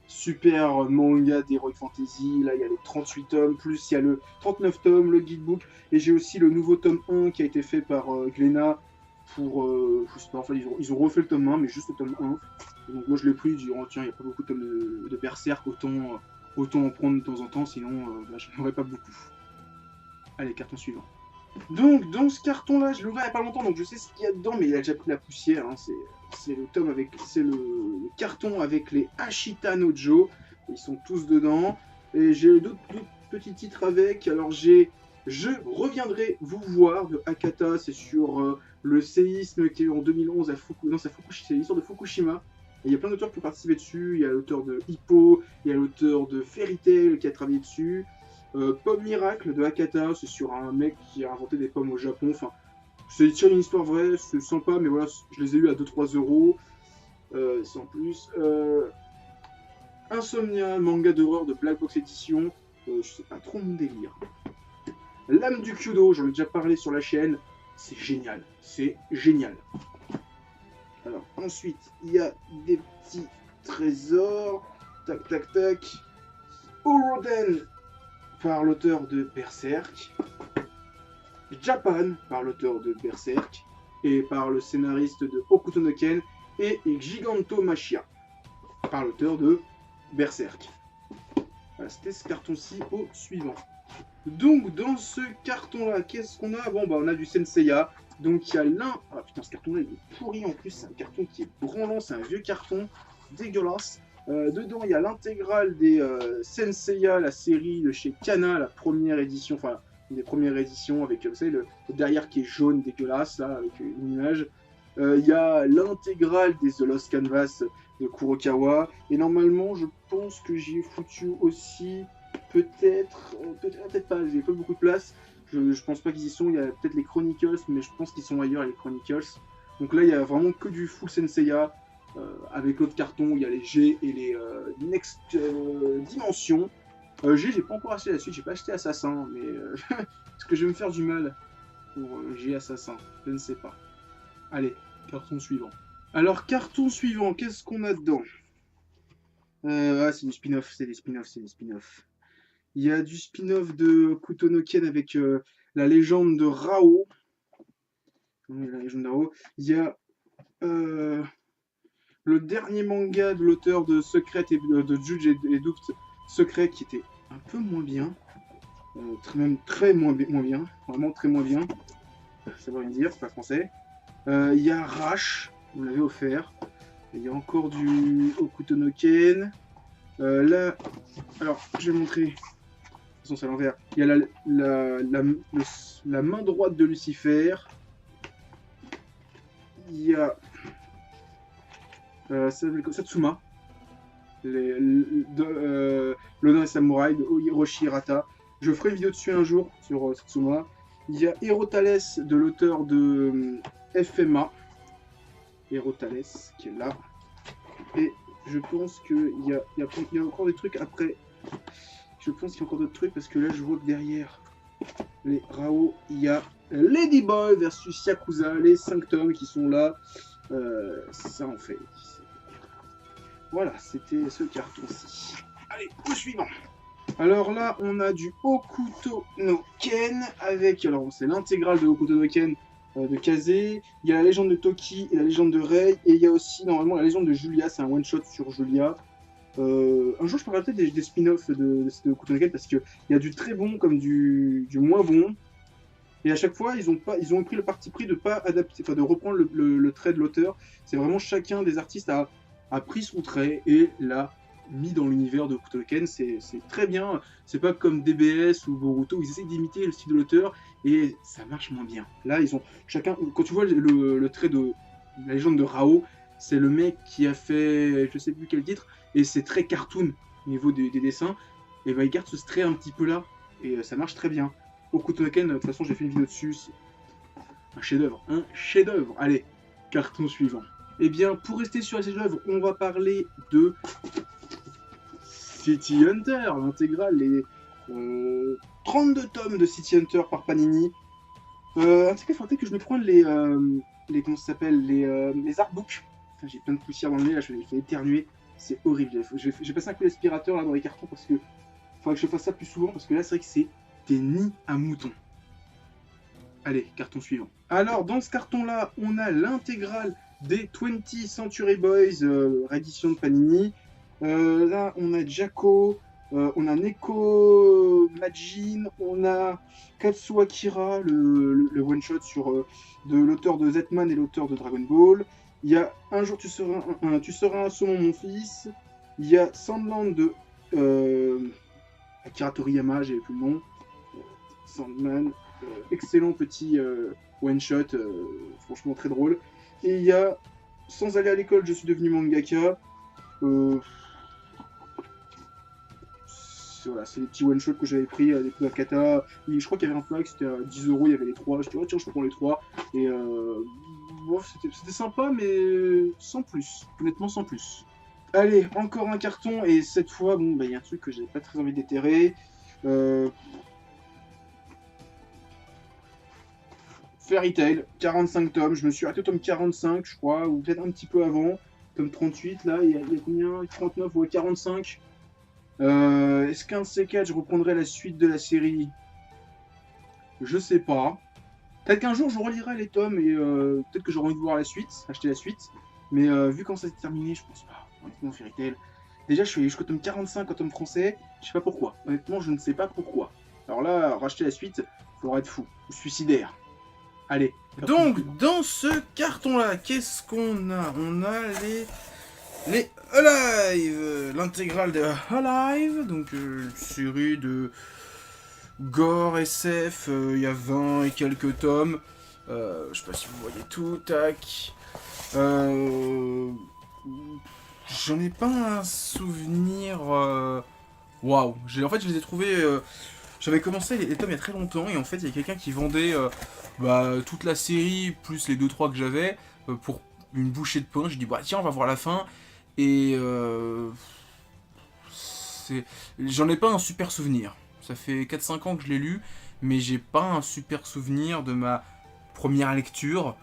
super manga d'Heroic Fantasy. Là, il y a les 38 tomes, plus il y a le 39 tomes, le guidebook. Et j'ai aussi le nouveau tome 1 qui a été fait par Glénat pour... je sais pas, enfin, ils ont refait le tome 1, mais juste le tome 1. Donc moi, je l'ai pris, je dis, oh, tiens, il n'y a pas beaucoup de tomes de Berserk, autant en prendre de temps en temps, sinon je n'en aurais pas beaucoup. Allez, carton suivant. Donc, dans ce carton-là, je l'ai ouvert il n'y a pas longtemps, donc je sais ce qu'il y a dedans, mais il a déjà pris la poussière. Hein. C'est le tome avec, c'est le carton avec les Ashita no Joe. Ils sont tous dedans. Et j'ai d'autres petits titres avec. Alors j'ai Je reviendrai vous voir de Akata. C'est sur le séisme qui est eu en 2011 à Fukushima. Non, c'est l'histoire de Fukushima. Et il y a plein d'auteurs qui ont participé dessus. Il y a l'auteur de Hippo, il y a l'auteur de Fairy Tail qui a travaillé dessus. Pomme Miracle de Akata, c'est sur un mec qui a inventé des pommes au Japon. Enfin, c'est une histoire vraie, c'est sympa, mais voilà, je les ai eu à 2-3 euros, sans plus. Insomnia, manga d'horreur de Black Box Edition, je sais pas trop mon délire. L'âme du Kyudo, j'en ai déjà parlé sur la chaîne, c'est génial, c'est génial. Alors ensuite, il y a des petits trésors, tac tac tac. Oroden par l'auteur de Berserk. Japan par l'auteur de Berserk et par le scénariste de Hokuto no Ken, et Gigantomachia par l'auteur de Berserk. Voilà, c'était ce carton-ci au suivant. Donc dans ce carton-là, qu'est-ce qu'on a? Bon bah on a du Senseiya. Donc il y a l'un... Ah putain, ce carton-là il est pourri en plus, c'est un carton qui est branlant, c'est un vieux carton, dégueulasse. Dedans il y a l'intégrale des Senseiya, la série de chez Kana, la première édition, enfin une des premières éditions avec, vous savez, le derrière qui est jaune dégueulasse, là, avec une image. Il y a l'intégrale des The Lost Canvas de Kurokawa, et normalement je pense que j'y ai foutu aussi, peut-être pas, j'ai pas beaucoup de place, je pense pas qu'ils y sont, il y a peut-être les Chronicles, mais je pense qu'ils sont ailleurs les Chronicles. Donc là il y a vraiment que du full Senseiya, avec l'autre carton, il y a les G et les Next Dimension. G, j'ai pas encore acheté la suite, j'ai pas acheté Assassin, mais est-ce que je vais me faire du mal pour G Assassin? Je ne sais pas. Allez, carton suivant. Alors, carton suivant, qu'est-ce qu'on a dedans? Ah, c'est du spin-off, c'est des spin-offs, c'est des spin-offs. Il y a du spin-off de Kutonoken avec la légende de Rao. La légende de Rao. Il y a le dernier manga de l'auteur de Secret et de Judge et Duped, Secret, qui était un peu moins bien. Même très moins bien. Vraiment très moins bien. Ça veut rien dire, c'est pas français. Il y a Rash, on l'avait offert. Il y a encore du Hokuto no Ken. Là, alors, je vais montrer. De toute façon, c'est à l'envers. Il y a la main droite de Lucifer. Il y a Satsuma. L'honneur et samouraï de Hiroshi Hirata. Je ferai une vidéo dessus un jour sur Satsuma. Il y a Herotales de l'auteur de FMA. Herotales qui est là. Et je pense qu'il y a encore des trucs après. Je pense qu'il y a encore d'autres trucs parce que là je vois que derrière les Rao, il y a Ladyboy versus Yakuza, les 5 tomes qui sont là. Ça en fait. Voilà, c'était ce carton-ci. Allez, au suivant. Alors là, on a du Hokuto no Ken avec, alors c'est l'intégrale de Hokuto no Ken de Kaze. Il y a la légende de Toki et la légende de Rei, et il y a aussi normalement la légende de Julia, c'est un one-shot sur Julia. Un jour, je parlerai peut-être des spin-offs de Hokuto no Ken parce qu'il y a du très bon comme du moins bon. Et à chaque fois, ils ont pris le parti pris de pas adapter, enfin de reprendre le trait de l'auteur. C'est vraiment chacun des artistes a pris son trait et l'a mis dans l'univers de Hokuto no Ken. C'est très bien. C'est pas comme DBS ou Boruto où ils essayent d'imiter le style de l'auteur et ça marche moins bien. Là, ils ont chacun. Quand tu vois le trait de la légende de Rao, c'est le mec qui a fait, je sais plus quel titre, et c'est très cartoon au niveau des dessins. Et bah, il garde ce trait un petit peu là et ça marche très bien. Hokuto no Ken, de toute façon, j'ai fait une vidéo dessus. C'est un chef-d'œuvre, un chef-d'œuvre. Allez, carton suivant. Eh bien, pour rester sur la chef-d'œuvre, on va parler de City Hunter, l'intégrale, les 32 tomes de City Hunter par Panini. Un truc, il faudrait que je me prenne les comment ça s'appelle, les artbooks. Enfin, j'ai plein de poussière dans le nez, là, je vais éternuer. C'est horrible. J'ai passé un coup d'aspirateur là dans les cartons parce que faudrait que je fasse ça plus souvent parce que là, c'est vrai que c'est des nids à moutons. Allez, carton suivant. Alors, dans ce carton-là, on a l'intégrale des 20th Century Boys, réédition de Panini. Là, on a Jacko, On a Neko Majin, on a Katsuo Akira, le one-shot sur de l'auteur de Zetman et l'auteur de Dragon Ball. Il y a Un jour tu seras un saumon mon fils. Il y a Sandland de Akira Toriyama, j'ai plus le nom. Sandman, excellent petit one-shot, franchement très drôle. Et il y a Sans aller à l'école, je suis devenu mangaka. Voilà, c'est les petits one-shots que j'avais pris à des coups d'Akata. Je crois qu'il y avait un pack, c'était à 10 euros, il y avait les 3. Je dis, oh tiens, je prends les 3. Et bon, c'était sympa, mais sans plus. Honnêtement, sans plus. Allez, encore un carton, et cette fois, bon, bah, y a un truc que j'avais pas très envie de déterrer. Fairy Tail, 45 tomes. Je me suis arrêté au tome 45, je crois, ou peut-être un petit peu avant. Tome 38, là, il y a combien 39 ou 45. Est-ce qu'un de ces quatre, je reprendrai la suite de la série? Je sais pas. Peut-être qu'un jour, je relirai les tomes et peut-être que j'aurai envie de voir la suite, acheter la suite. Mais vu quand ça s'est terminé, je pense pas. Honnêtement, Fairy Tail. Déjà, je suis allé jusqu'au tome 45 au tome français. Je sais pas pourquoi. Honnêtement, je ne sais pas pourquoi. Alors là, racheter la suite, faudra être fou. Ou suicidaire. Allez. Donc, dans ce carton-là, qu'est-ce qu'on a? On a les Alive, l'intégrale de Alive, donc une série de gore SF, il y a 20 et quelques tomes. Je sais pas si vous voyez tout, tac. J'en ai pas un souvenir. Waouh! En fait, je les ai trouvés. J'avais commencé les tomes il y a très longtemps et en fait, il y a quelqu'un qui vendait toute la série plus les 2-3 que j'avais pour une bouchée de pain. J'ai dit, bah tiens, on va voir la fin. Et j'en ai pas un super souvenir. Ça fait 4-5 ans que je l'ai lu, mais j'ai pas un super souvenir de ma première lecture.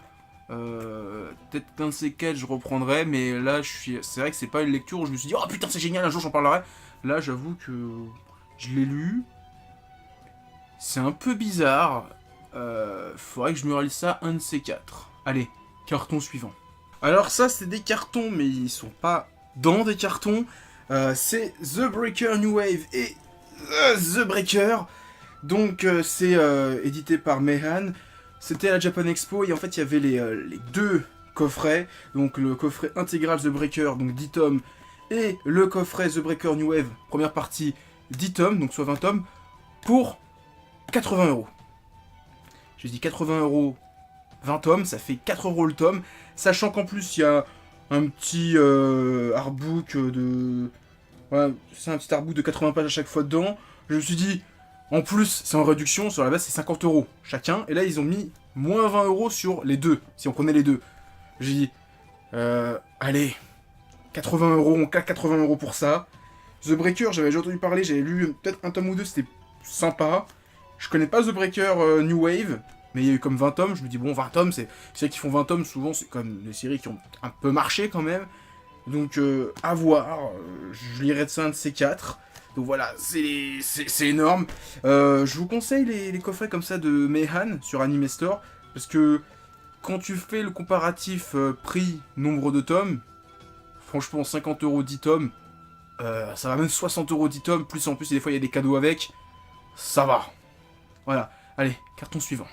Peut-être qu'un de ces quatre je reprendrai, mais là c'est vrai que c'est pas une lecture où je me suis dit oh putain c'est génial, un jour j'en parlerai. Là j'avoue que je l'ai lu, c'est un peu bizarre. Faudrait que je me relise ça un de ces quatre. Allez, carton suivant. Alors ça c'est des cartons, mais ils sont pas dans des cartons. C'est The Breaker New Wave et The Breaker. Donc c'est édité par Meihan. C'était à la Japan Expo et en fait il y avait les deux coffrets. Donc le coffret intégral The Breaker, donc 10 tomes, et le coffret The Breaker New Wave, première partie, 10 tomes, donc soit 20 tomes, pour 80 euros. Je dis 80 euros, 20 tomes, ça fait 4 euros le tome, sachant qu'en plus il y a un petit artbook de... Voilà, c'est un petit artbook de 80 pages à chaque fois dedans. Je me suis dit, en plus c'est en réduction, sur la base c'est 50 euros chacun, et là ils ont mis moins 20 euros sur les deux, si on prenait les deux. J'ai dit, allez, 80 euros, on claque 80 euros pour ça. The Breaker, j'avais déjà entendu parler, j'avais lu peut-être un tome ou deux, c'était sympa. Je connais pas The Breaker New Wave, mais il y a eu comme 20 tomes, je me dis bon 20 tomes, c'est ceux qui font 20 tomes, souvent c'est comme des séries qui ont un peu marché quand même. Donc à voir, je lirai de ça un de ces quatre. Donc voilà, c'est énorme. Je vous conseille les coffrets comme ça de Meihan sur Anime Store, parce que quand tu fais le comparatif prix, nombre de tomes, franchement 50 euros 10 tomes, ça va même 60 euros 10 tomes, plus en plus des fois il y a des cadeaux avec, ça va. Voilà, allez, carton suivant.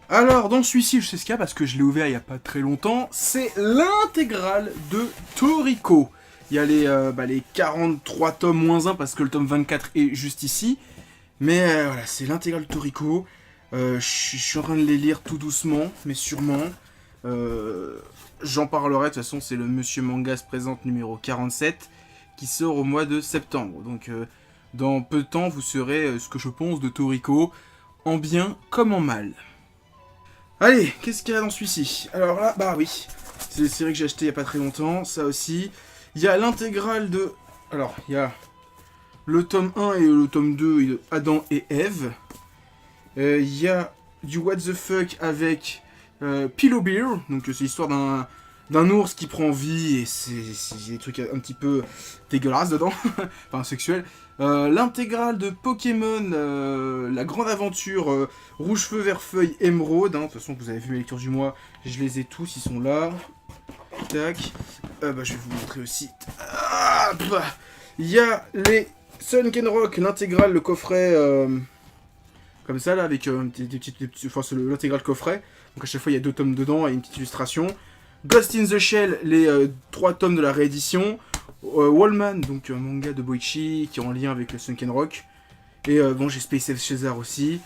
Alors, dans celui-ci, je sais ce qu'il y a parce que je l'ai ouvert il n'y a pas très longtemps, c'est l'intégrale de Toriko. Il y a les 43 tomes moins 1 parce que le tome 24 est juste ici. Mais voilà, c'est l'intégrale de Toriko. Je suis en train de les lire tout doucement, mais sûrement. J'en parlerai, de toute façon, c'est le Monsieur Manga se présente numéro 47 qui sort au mois de septembre. Donc, dans peu de temps, vous saurez ce que je pense de Toriko, en bien comme en mal. Allez, qu'est-ce qu'il y a dans celui-ci? Alors là, bah oui, c'est des séries que j'ai achetées il n'y a pas très longtemps, ça aussi. Il y a l'intégrale de... Alors, il y a le tome 1 et le tome 2 de Adam et Ève. Il y a du What the Fuck avec Pillow Bear, donc c'est l'histoire d'un ours qui prend vie et c'est des trucs un petit peu dégueulasses dedans, enfin sexuels. L'intégrale de Pokémon, la grande aventure Rouge Feu, Vert Feuille, Émeraude. De toute façon, vous avez vu mes lectures du mois, je les ai tous, ils sont là. Tac. Je vais vous montrer aussi. Il y a les Sunkenrock, l'intégrale, le coffret, comme ça, là, avec enfin, c'est l'intégrale coffret. Donc à chaque fois, il y a 2 tomes dedans et une petite illustration. Ghost in the Shell, les 3 tomes de la réédition. Wallman, donc un manga de Boichi qui est en lien avec le Sunkenrock. Et bon, j'ai Space F César aussi.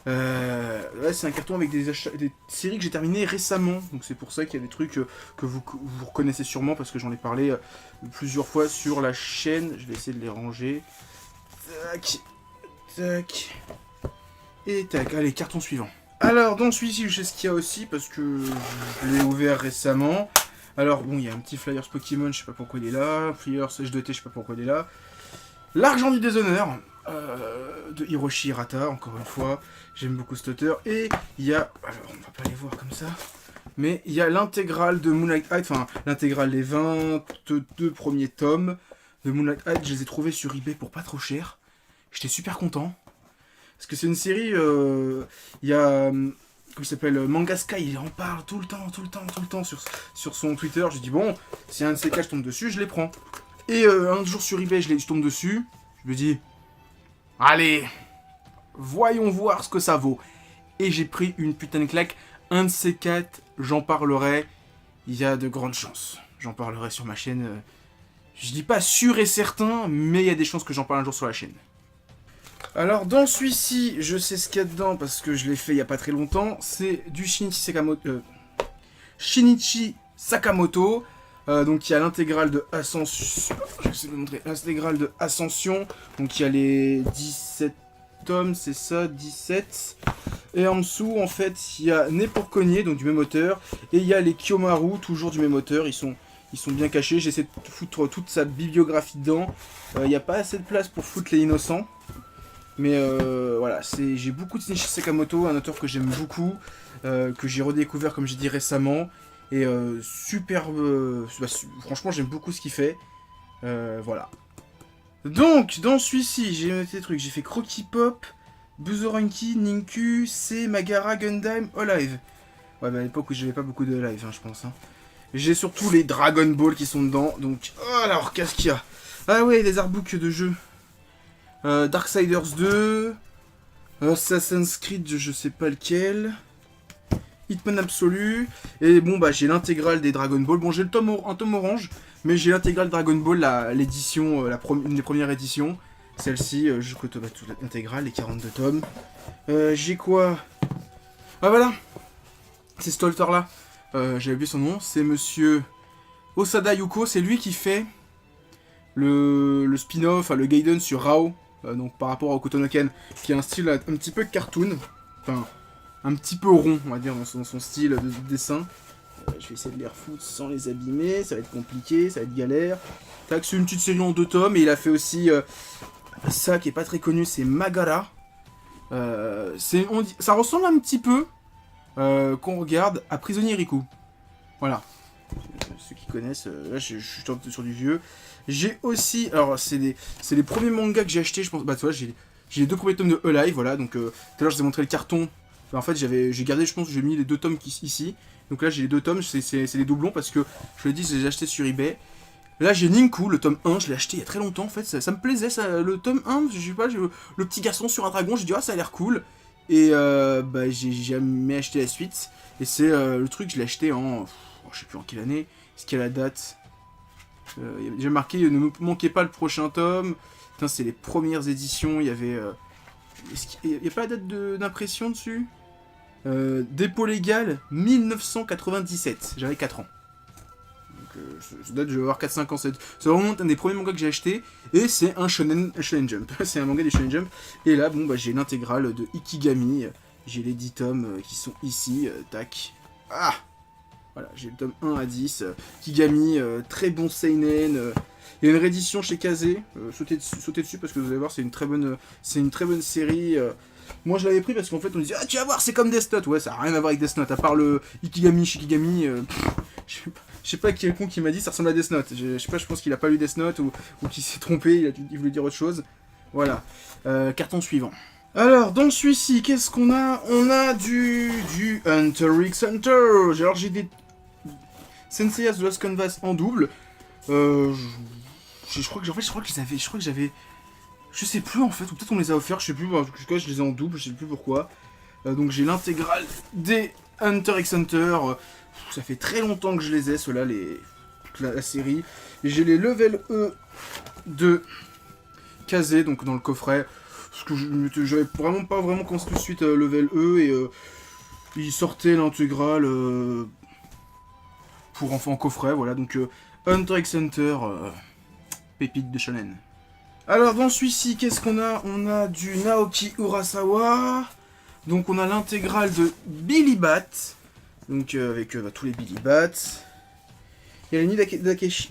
Là, c'est un carton avec des séries que j'ai terminées récemment. Donc c'est pour ça qu'il y a des trucs que vous reconnaissez sûrement parce que j'en ai parlé plusieurs fois sur la chaîne. Je vais essayer de les ranger. Tac. Tac. Et tac. Allez, carton suivant. Alors, dans celui-ci, je sais ce qu'il y a aussi parce que je l'ai ouvert récemment. Alors, bon, il y a un petit Flyers Pokémon, je sais pas pourquoi il est là. Flyers H2T, je sais pas pourquoi il est là. L'argent du déshonneur. De Hiroshi Hirata, encore une fois, j'aime beaucoup cet auteur, et il y a, alors on va pas les voir comme ça, mais il y a l'intégrale de Moonlight Heights, enfin l'intégrale des 22 premiers tomes de Moonlight Heights, je les ai trouvés sur eBay pour pas trop cher, j'étais super content, parce que c'est une série, il y a, comment il s'appelle, Manga Sky, il en parle tout le temps sur son Twitter, j'ai dit bon, si un de ces cas je tombe dessus, je les prends, et un jour sur eBay je tombe dessus, je me dis, allez, voyons voir ce que ça vaut. Et j'ai pris une putain de claque. Un de ces 4, j'en parlerai. Il y a de grandes chances. J'en parlerai sur ma chaîne. Je dis pas sûr et certain, mais il y a des chances que j'en parle un jour sur la chaîne. Alors, dans celui-ci, je sais ce qu'il y a dedans parce que je l'ai fait il y a pas très longtemps. C'est du Shinichi Sakamoto. Donc il y a l'intégrale de Ascension. Je vais essayer de vous montrer l'intégrale de Ascension. Donc il y a les 17 tomes, c'est ça, 17. Et en dessous, en fait, il y a Né pour cogner, donc du même auteur. Et il y a les Kiyomaru, toujours du même auteur. Ils sont bien cachés. J'essaie de foutre toute sa bibliographie dedans. Il n'y a pas assez de place pour foutre les innocents. Mais voilà, j'ai beaucoup de Shinichi Sakamoto, un auteur que j'aime beaucoup, que j'ai redécouvert, comme j'ai dit récemment. Et superbe, franchement j'aime beaucoup ce qu'il fait, voilà. Donc dans celui-ci j'ai noté des trucs, j'ai fait Crocky Pop, Buzoranki, Ninku, C, Magara, Gundam, Olive. Ouais mais à l'époque où j'avais pas beaucoup de live hein, je pense. Hein. J'ai surtout les Dragon Ball qui sont dedans, donc alors qu'est-ce qu'il y a? Ah ouais, des artbooks de jeux. Darksiders 2, Assassin's Creed je sais pas lequel. Hitman Absolu, et bon bah j'ai l'intégrale des Dragon Ball, bon j'ai un tome orange, mais j'ai l'intégrale Dragon Ball, l'édition, une des premières éditions, celle-ci, je cote toute l'intégrale, les 42 tomes. J'ai quoi? Ah voilà, c'est cet auteur là, j'ai oublié son nom, c'est monsieur Osada Yuko, c'est lui qui fait le spin-off, le Gaiden sur Rao, donc par rapport au Kotonoken, qui a un style un petit peu cartoon, enfin un petit peu rond, on va dire, dans son style de dessin. Je vais essayer de les refoutre sans les abîmer, ça va être compliqué, ça va être galère. Tac, c'est une petite série en 2 tomes, et il a fait aussi ça qui est pas très connu, c'est Magara. Ça ressemble un petit peu, qu'on regarde, à Prisonnier Riku. Voilà. Ceux qui connaissent, là je suis sur du vieux. J'ai aussi, alors c'est les premiers mangas que j'ai achetés, je pense, bah tu vois, j'ai les 2 premiers tomes de Alive, voilà, donc tout à l'heure je vous ai montré le carton. En fait, j'ai gardé, je pense, j'ai mis les 2 tomes ici. Donc là, j'ai les 2 tomes, c'est les doublons parce que, je le dis, je les ai achetés sur eBay. Là, j'ai Ninku, le tome 1, je l'ai acheté il y a très longtemps, en fait, ça me plaisait, ça, le tome 1, je sais pas, le petit garçon sur un dragon, j'ai dit, ah, ça a l'air cool. Et bah, j'ai jamais acheté la suite. Et c'est le truc, je l'ai acheté en, je sais plus en quelle année, est-ce qu'il y a la date? Il y avait déjà marqué, ne me manquez pas le prochain tome. Putain, c'est les premières éditions, il y avait... il n'y a pas la date d'impression dessus? Dépôt légal 1997, j'avais 4 ans. Donc ça date, je vais avoir 4-5 ans. C'est vraiment un des premiers mangas que j'ai acheté. Et c'est un shonen jump. C'est un manga des shonen jump. Et là, bon, bah, j'ai l'intégrale de Ikigami. J'ai les 10 tomes qui sont ici. Tac. Ah! Voilà, j'ai le tome 1 à 10. Ikigami, très bon seinen. Il y a une réédition chez Kazé. Sautez dessus parce que vous allez voir, c'est une très bonne série. Moi je l'avais pris parce qu'en fait on disait ah tu vas voir c'est comme Death Note, ouais ça a rien à voir avec Death Note à part le Ikigami Shikigami, je sais pas qui est le con qui m'a dit ça ressemble à Death Note, je sais pas, je pense qu'il a pas lu Death Note ou qu'il s'est trompé, il voulait dire autre chose, voilà, carton suivant. Alors dans celui-ci qu'est-ce qu'on a? On a du Hunter x Hunter, alors j'ai des Senseiya The Last Canvas en double, je crois que j'avais Je sais plus en fait, ou peut-être on me les a offerts, je sais plus, je les ai en double, je sais plus pourquoi. Donc j'ai l'intégrale des Hunter x Hunter. Ça fait très longtemps que je les ai, ceux-là, la série. Et j'ai les level E de Kazé, donc dans le coffret. Parce que j'avais vraiment pas commencé tout de suite level E et il sortait l'intégrale pour enfants en coffret, voilà. Donc Hunter x Hunter, pépite de shonen. Alors dans celui-ci, qu'est-ce qu'on a? On a du Naoki Urasawa. Donc on a l'intégrale de Billy Bat. Donc avec tous les Billy Bats. Il y a les nuits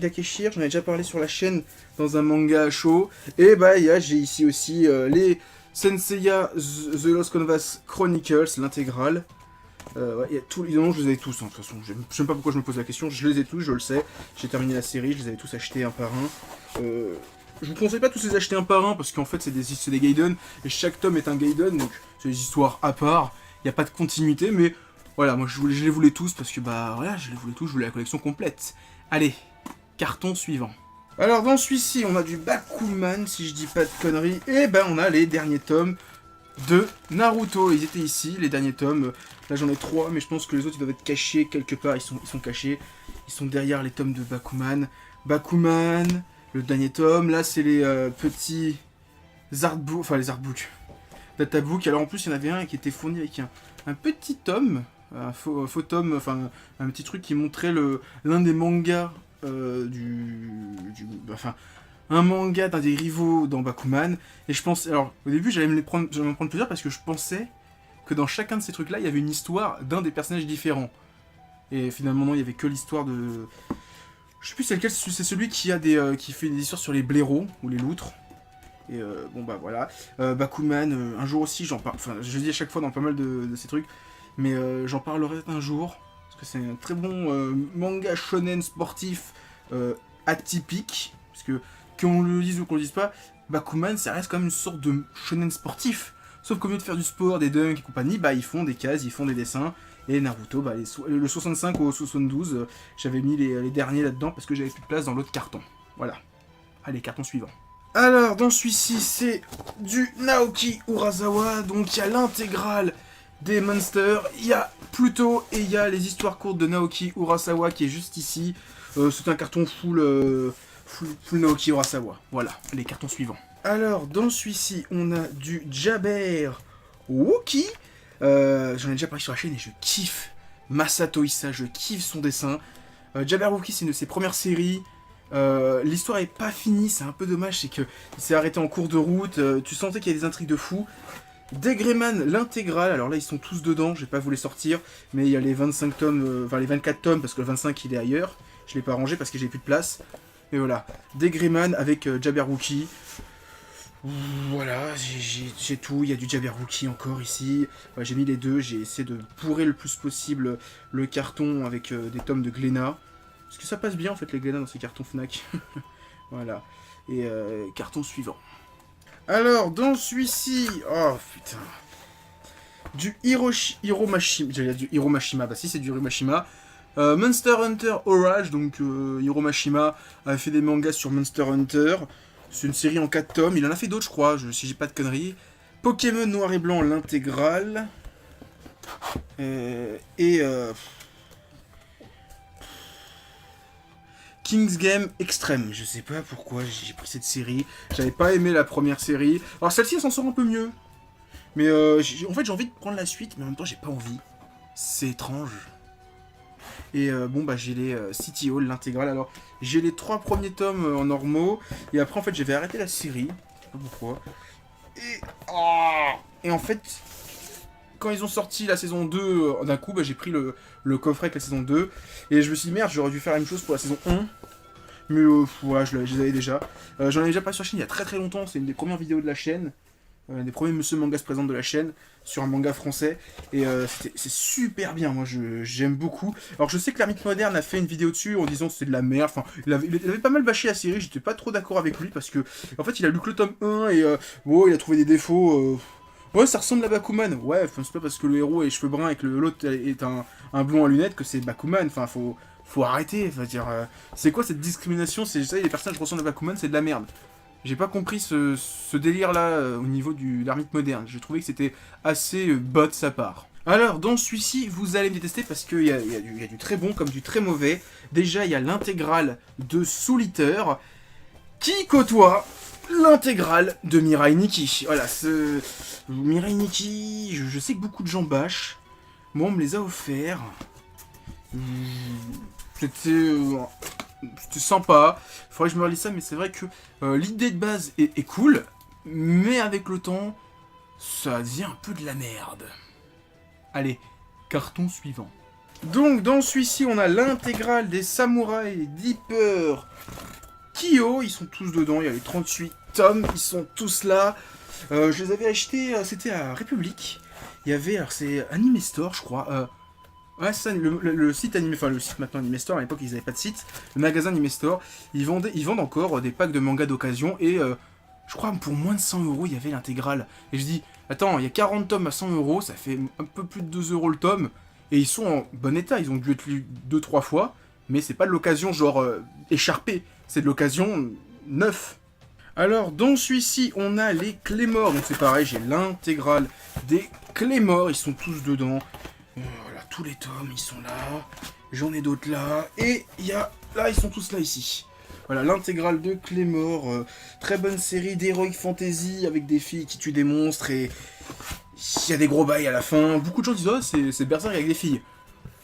d'Akeshir, j'en ai déjà parlé sur la chaîne dans un manga show. Et bah j'ai ici aussi les Senseiya The Lost Canvas Chronicles, l'intégrale. Ouais, y a tout, évidemment, je les avais tous, hein, de toute façon. Je sais même pas pourquoi je me pose la question, je les ai tous, je le sais. J'ai terminé la série, je les avais tous achetés un par un. Je vous conseille pas tous les acheter un par un, parce qu'en fait, c'est des Gaiden, et chaque tome est un Gaiden, donc c'est des histoires à part. Il n'y a pas de continuité, mais voilà, moi je les voulais tous, parce que bah voilà, je les voulais tous, je voulais la collection complète. Allez, carton suivant. Alors dans celui-ci, on a du Bakuman, si je dis pas de conneries, et ben on a les derniers tomes de Naruto. Ils étaient ici, les derniers tomes. Là j'en ai 3, mais je pense que les autres ils doivent être cachés quelque part, ils sont cachés. Ils sont derrière les tomes de Bakuman. Bakuman, le dernier tome, là c'est les petits artbooks, enfin les artbooks, databooks. Alors en plus il y en avait un qui était fourni avec un petit tome, un faux tome, enfin un petit truc qui montrait l'un des mangas enfin un manga d'un des rivaux dans Bakuman. Et je pense, alors au début j'allais m'en prendre plusieurs parce que je pensais que dans chacun de ces trucs là il y avait une histoire d'un des personnages différents. Et finalement non, il y avait que l'histoire de... Je sais plus c'est lequel, c'est celui qui fait des histoires sur les blaireaux ou les loutres. Et bon bah voilà. Bakuman, un jour aussi j'en parle, enfin je le dis à chaque fois dans pas mal de ces trucs, mais j'en parlerai un jour, parce que c'est un très bon manga shonen sportif atypique, parce que qu'on le dise ou qu'on le dise pas, Bakuman ça reste quand même une sorte de shonen sportif, sauf qu'au lieu de faire du sport, des dunks et compagnie, bah ils font des cases, ils font des dessins. Et Naruto, bah, le 65 au 72, j'avais mis les derniers là-dedans parce que j'avais plus de place dans l'autre carton. Voilà. Allez, carton suivant. Alors, dans celui-ci, c'est du Naoki Urasawa. Donc, il y a l'intégrale des Monsters, il y a Pluto et il y a les histoires courtes de Naoki Urasawa qui est juste ici. C'est un carton full Naoki Urasawa. Voilà, les cartons suivants. Alors, dans celui-ci, on a du Jabber Wookie. J'en ai déjà parlé sur la chaîne et je kiffe Masato Issa, je kiffe son dessin. Jabberwocky, c'est une de ses premières séries. L'histoire est pas finie, c'est un peu dommage, c'est qu'il s'est arrêté en cours de route. Tu sentais qu'il y a des intrigues de fou. Degreyman, l'intégrale, alors là ils sont tous dedans, je vais pas vous les sortir, mais il y a les 25 tomes, enfin les 24 tomes, parce que le 25 il est ailleurs. Je l'ai pas rangé parce que j'ai plus de place. Mais voilà, Degreyman avec Jabberwocky. Voilà, j'ai tout, il y a du Jabberwocky encore ici. J'ai mis les deux, j'ai essayé de bourrer le plus possible le carton avec des tomes de Glénat. Parce que ça passe bien en fait les Glénat dans ces cartons Fnac. Voilà, et carton suivant. Alors, dans celui-ci, oh putain, du Hiromashima, j'allais dire du Hiromashima, bah si c'est du Hiromashima. Monster Hunter Orage, donc Hiromashima a fait des mangas sur Monster Hunter. C'est une série en 4 tomes, il en a fait d'autres je crois, si j'ai pas de conneries. Pokémon Noir et Blanc, l'intégrale. King's Game Extreme, je sais pas pourquoi j'ai pris cette série. J'avais pas aimé la première série. Alors celle-ci elle s'en sort un peu mieux. Mais en fait j'ai envie de prendre la suite, mais en même temps j'ai pas envie. C'est étrange. Et bon bah j'ai les City Hall, l'intégrale. Alors j'ai les 3 premiers tomes en normaux. Et après en fait j'avais arrêté la série. Je sais pas pourquoi. Et en fait, quand ils ont sorti la saison 2 d'un coup, bah, j'ai pris le coffret avec la saison 2. Et je me suis dit merde, j'aurais dû faire la même chose pour la saison 1. Mais voilà, je les avais déjà. J'en avais déjà parlé sur la chaîne il y a très très longtemps. C'est une des premières vidéos de la chaîne. Des premiers Monsieur Manga se présente de la chaîne sur un manga français et c'est super bien, moi j'aime beaucoup. Alors je sais que l'Ermite Moderne a fait une vidéo dessus en disant que c'était de la merde, enfin il avait pas mal bâché la série, j'étais pas trop d'accord avec lui parce que en fait il a lu que le tome 1 et bon, il a trouvé des défauts. Ouais, ça ressemble à Bakuman, ouais, c'est pas parce que le héros a les cheveux bruns et que l'autre est un blond à lunettes que c'est Bakuman, enfin faut arrêter, dire, c'est quoi cette discrimination, c'est ça, les personnages ressemblent à Bakuman, c'est de la merde. J'ai pas compris ce délire-là au niveau de l'ermite moderne. J'ai trouvé que c'était assez bas de sa part. Alors, dans celui-ci, vous allez me détester parce qu'il y a du très bon comme du très mauvais. Déjà, il y a l'intégrale de Soul Eater qui côtoie l'intégrale de Mirai Nikki. Voilà, ce Mirai Nikki, je sais que beaucoup de gens bâchent. Moi, on me les a offerts. C'était sympa. Faudrait que je me relise ça, mais c'est vrai que l'idée de base est cool. Mais avec le temps, ça devient un peu de la merde. Allez, carton suivant. Donc, dans celui-ci, on a l'intégrale des samouraïs Deeper Kyo. Ils sont tous dedans, il y a les 38 tomes, ils sont tous là. Je les avais achetés, c'était à République. Il y avait, alors c'est Anime Store, je crois. Ouais, c'est ça, le site Anime, enfin le site maintenant Anime Store, à l'époque ils n'avaient pas de site. Le magasin Anime Store, ils vendent encore des packs de mangas d'occasion et je crois pour moins de 100 €, il y avait l'intégrale. Et je dis, attends, il y a 40 tomes à 100 €, ça fait un peu plus de 2 € le tome. Et ils sont en bon état, ils ont dû être lus 2-3 fois, mais c'est pas de l'occasion genre écharpée, c'est de l'occasion neuf. Alors, dans celui-ci, on a les Claymore, donc c'est pareil, j'ai l'intégrale des Claymore, ils sont tous dedans. Voilà, tous les tomes, ils sont là, j'en ai d'autres là, et il y a, là, ils sont tous là ici. Voilà, l'intégrale de Claymore, très bonne série d'Heroic Fantasy, avec des filles qui tuent des monstres, et il y a des gros bails à la fin. Beaucoup de gens disent, oh, c'est Berserk avec des filles.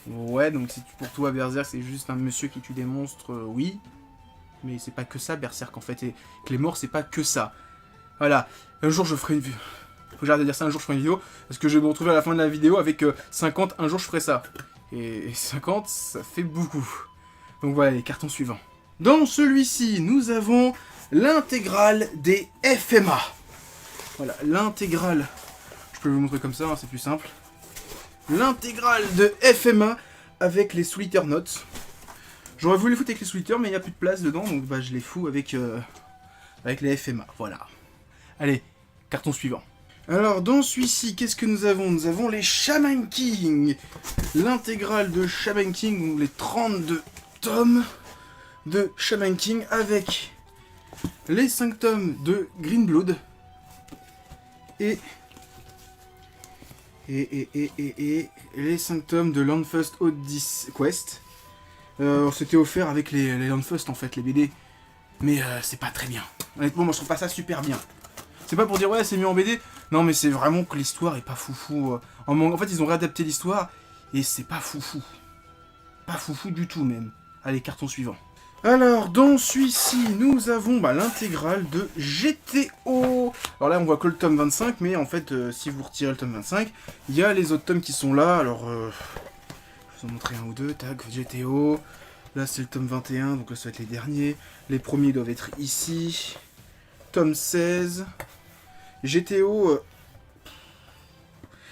Ouais, donc si pour toi, Berserk, c'est juste un monsieur qui tue des monstres, oui. Mais c'est pas que ça, Berserk, en fait. Et Claymore, c'est pas que ça. Voilà. Un jour, je ferai une vidéo. Faut que j'arrête de dire ça, un jour, je ferai une vidéo. Parce que je vais me retrouver à la fin de la vidéo avec 50, un jour, je ferai ça. Et 50, ça fait beaucoup. Donc voilà, les cartons suivants. Dans celui-ci, nous avons l'intégrale des FMA. Voilà, l'intégrale. Je peux vous montrer comme ça, hein, c'est plus simple. L'intégrale de FMA avec les Soul Eater Notes. J'aurais voulu les foutre avec les Soul Eater, mais il n'y a plus de place dedans, donc bah, je les fous avec les FMA. Voilà. Allez, carton suivant. Alors, dans celui-ci, qu'est-ce que nous avons? Nous avons les Shaman King. L'intégrale de Shaman King, donc les 32 tomes de Shaman King avec les 5 tomes de Green Blood et les 5 tomes de Landfust Odyssey Quest. C'était offert avec les Landfust en fait, les BD. Mais c'est pas très bien. Honnêtement, moi je trouve pas ça super bien. C'est pas pour dire ouais c'est mieux en BD. Non mais c'est vraiment que l'histoire est pas foufou. En fait ils ont réadapté l'histoire et c'est pas foufou. Pas foufou du tout même. Allez, carton suivant. Alors, dans celui-ci, nous avons l'intégrale de GTO. Alors là, on voit que le tome 25, mais en fait, si vous retirez le tome 25, il y a les autres tomes qui sont là. Alors, je vais vous en montrer un ou deux. Tac, GTO. Là, c'est le tome 21, donc là, ça va être les derniers. Les premiers doivent être ici. Tome 16. GTO...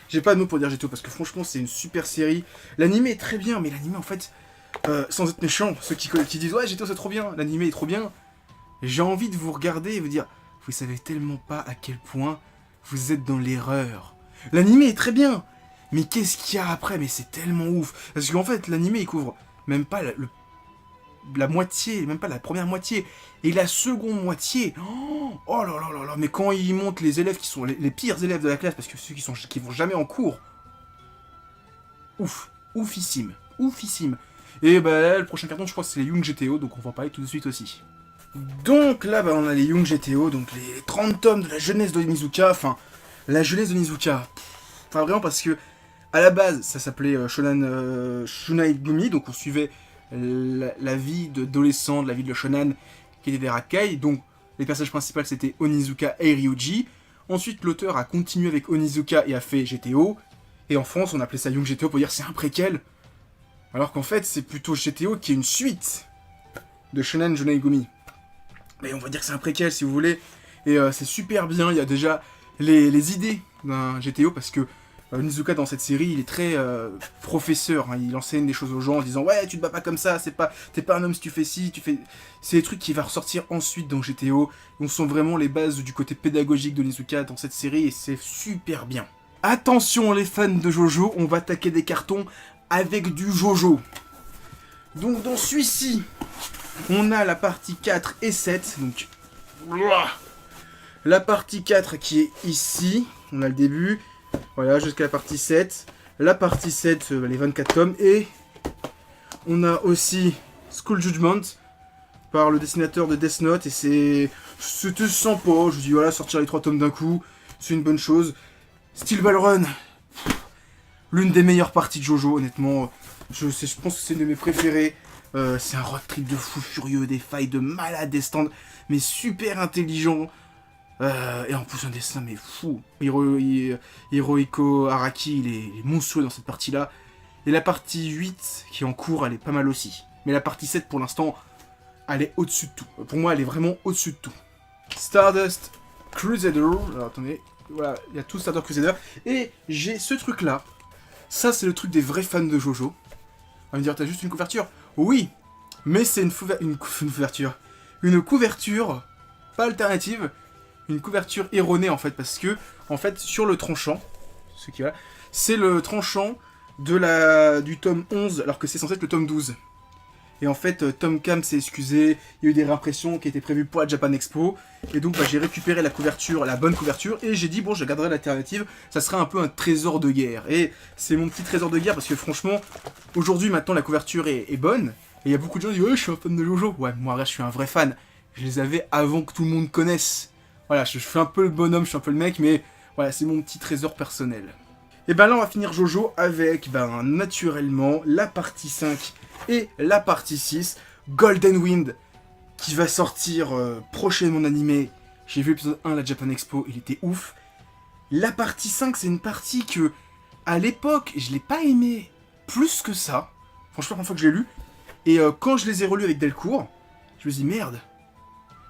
J'ai pas de mots pour dire GTO, parce que franchement, c'est une super série. L'anime est très bien, mais l'anime, en fait... sans être méchant, ceux qui disent ouais GTO c'est trop bien, l'anime est trop bien, j'ai envie de vous regarder et vous dire vous savez tellement pas à quel point vous êtes dans l'erreur. L'anime est très bien, mais qu'est-ce qu'il y a après? Mais c'est tellement ouf, parce qu'en fait l'anime il couvre même pas la moitié, même pas la première moitié, et la seconde moitié, oh là là là là, mais quand ils montent les élèves qui sont les pires élèves de la classe, parce que ceux qui vont jamais en cours, ouf, oufissime, oufissime. Et bah là, le prochain carton, je crois que c'est les Young GTO, donc on va en parler tout de suite aussi. Donc là, on a les Young GTO, donc les 30 tomes de la jeunesse d'Onizuka, enfin, la jeunesse d'Onizuka. Enfin, vraiment, parce que, à la base, ça s'appelait Shunai Gumi, donc on suivait la vie d'adolescent, la vie de le shonan, qui était des rakai, donc les personnages principaux c'était Onizuka et Ryuji. Ensuite, l'auteur a continué avec Onizuka et a fait GTO, et en France, on appelait ça Young GTO pour dire c'est un préquel. Alors qu'en fait, c'est plutôt GTO qui est une suite de Shonen Shunai Gumi. Mais on va dire que c'est un préquel si vous voulez. Et c'est super bien, il y a déjà les idées d'un GTO parce que Onizuka dans cette série, il est très professeur. Hein, il enseigne des choses aux gens en disant ouais, tu te bats pas comme ça, t'es pas un homme si tu fais ci, tu fais. C'est des trucs qui va ressortir ensuite dans GTO. On sent vraiment les bases du côté pédagogique d'Onizuka dans cette série et c'est super bien. Attention les fans de Jojo, on va attaquer des cartons avec du Jojo. Donc dans celui-ci, on a la partie 4 et 7, donc La partie 4 qui est ici. On a le début. Voilà, jusqu'à la partie 7. La partie 7, les 24 tomes. Et on a aussi School Judgment par le dessinateur de Death Note. Et c'était sympa. Je me dis, voilà, sortir les 3 tomes d'un coup, c'est une bonne chose. Steel Ball Run. L'une des meilleures parties de Jojo, honnêtement. Je pense que c'est une de mes préférées. C'est un road trip de fou furieux, des failles de malade, des stands, mais super intelligents. Et en plus un dessin mais fou. Hirohiko Araki, il est monstrueux dans cette partie-là. Et la partie 8 qui est en cours, elle est pas mal aussi. Mais la partie 7 pour l'instant, elle est au-dessus de tout. Pour moi, elle est vraiment au-dessus de tout. Stardust Crusader. Alors attendez, voilà, il y a tout Stardust Crusader. Et j'ai ce truc-là. Ça, c'est le truc des vrais fans de Jojo. On va me dire, t'as juste une couverture? Oui, mais c'est une couverture. Une couverture, pas alternative, une couverture erronée en fait, parce que, en fait, sur le tranchant, ce qui est là, c'est le tranchant du tome 11, alors que c'est censé être le tome 12. Et en fait, Tom Cam s'est excusé, il y a eu des réimpressions qui étaient prévues pour la Japan Expo, et donc j'ai récupéré la couverture, la bonne couverture, et j'ai dit, bon, je garderai l'alternative, ça serait un peu un trésor de guerre. Et c'est mon petit trésor de guerre, parce que franchement, aujourd'hui, maintenant, la couverture est bonne, et il y a beaucoup de gens qui disent, ouais, je suis un fan de Jojo. Ouais, moi, je suis un vrai fan. Je les avais avant que tout le monde connaisse. Voilà, je fais un peu le bonhomme, je suis un peu le mec, mais voilà, c'est mon petit trésor personnel. Et ben là, on va finir Jojo avec, naturellement, la partie 5 et la partie 6, Golden Wind, qui va sortir prochainement en animé. J'ai vu l'épisode 1 à la Japan Expo, il était ouf. La partie 5, c'est une partie que, à l'époque, je l'ai pas aimé plus que ça. Franchement, la première fois que je l'ai lu. Et quand je les ai relus avec Delcourt, je me suis dit, merde.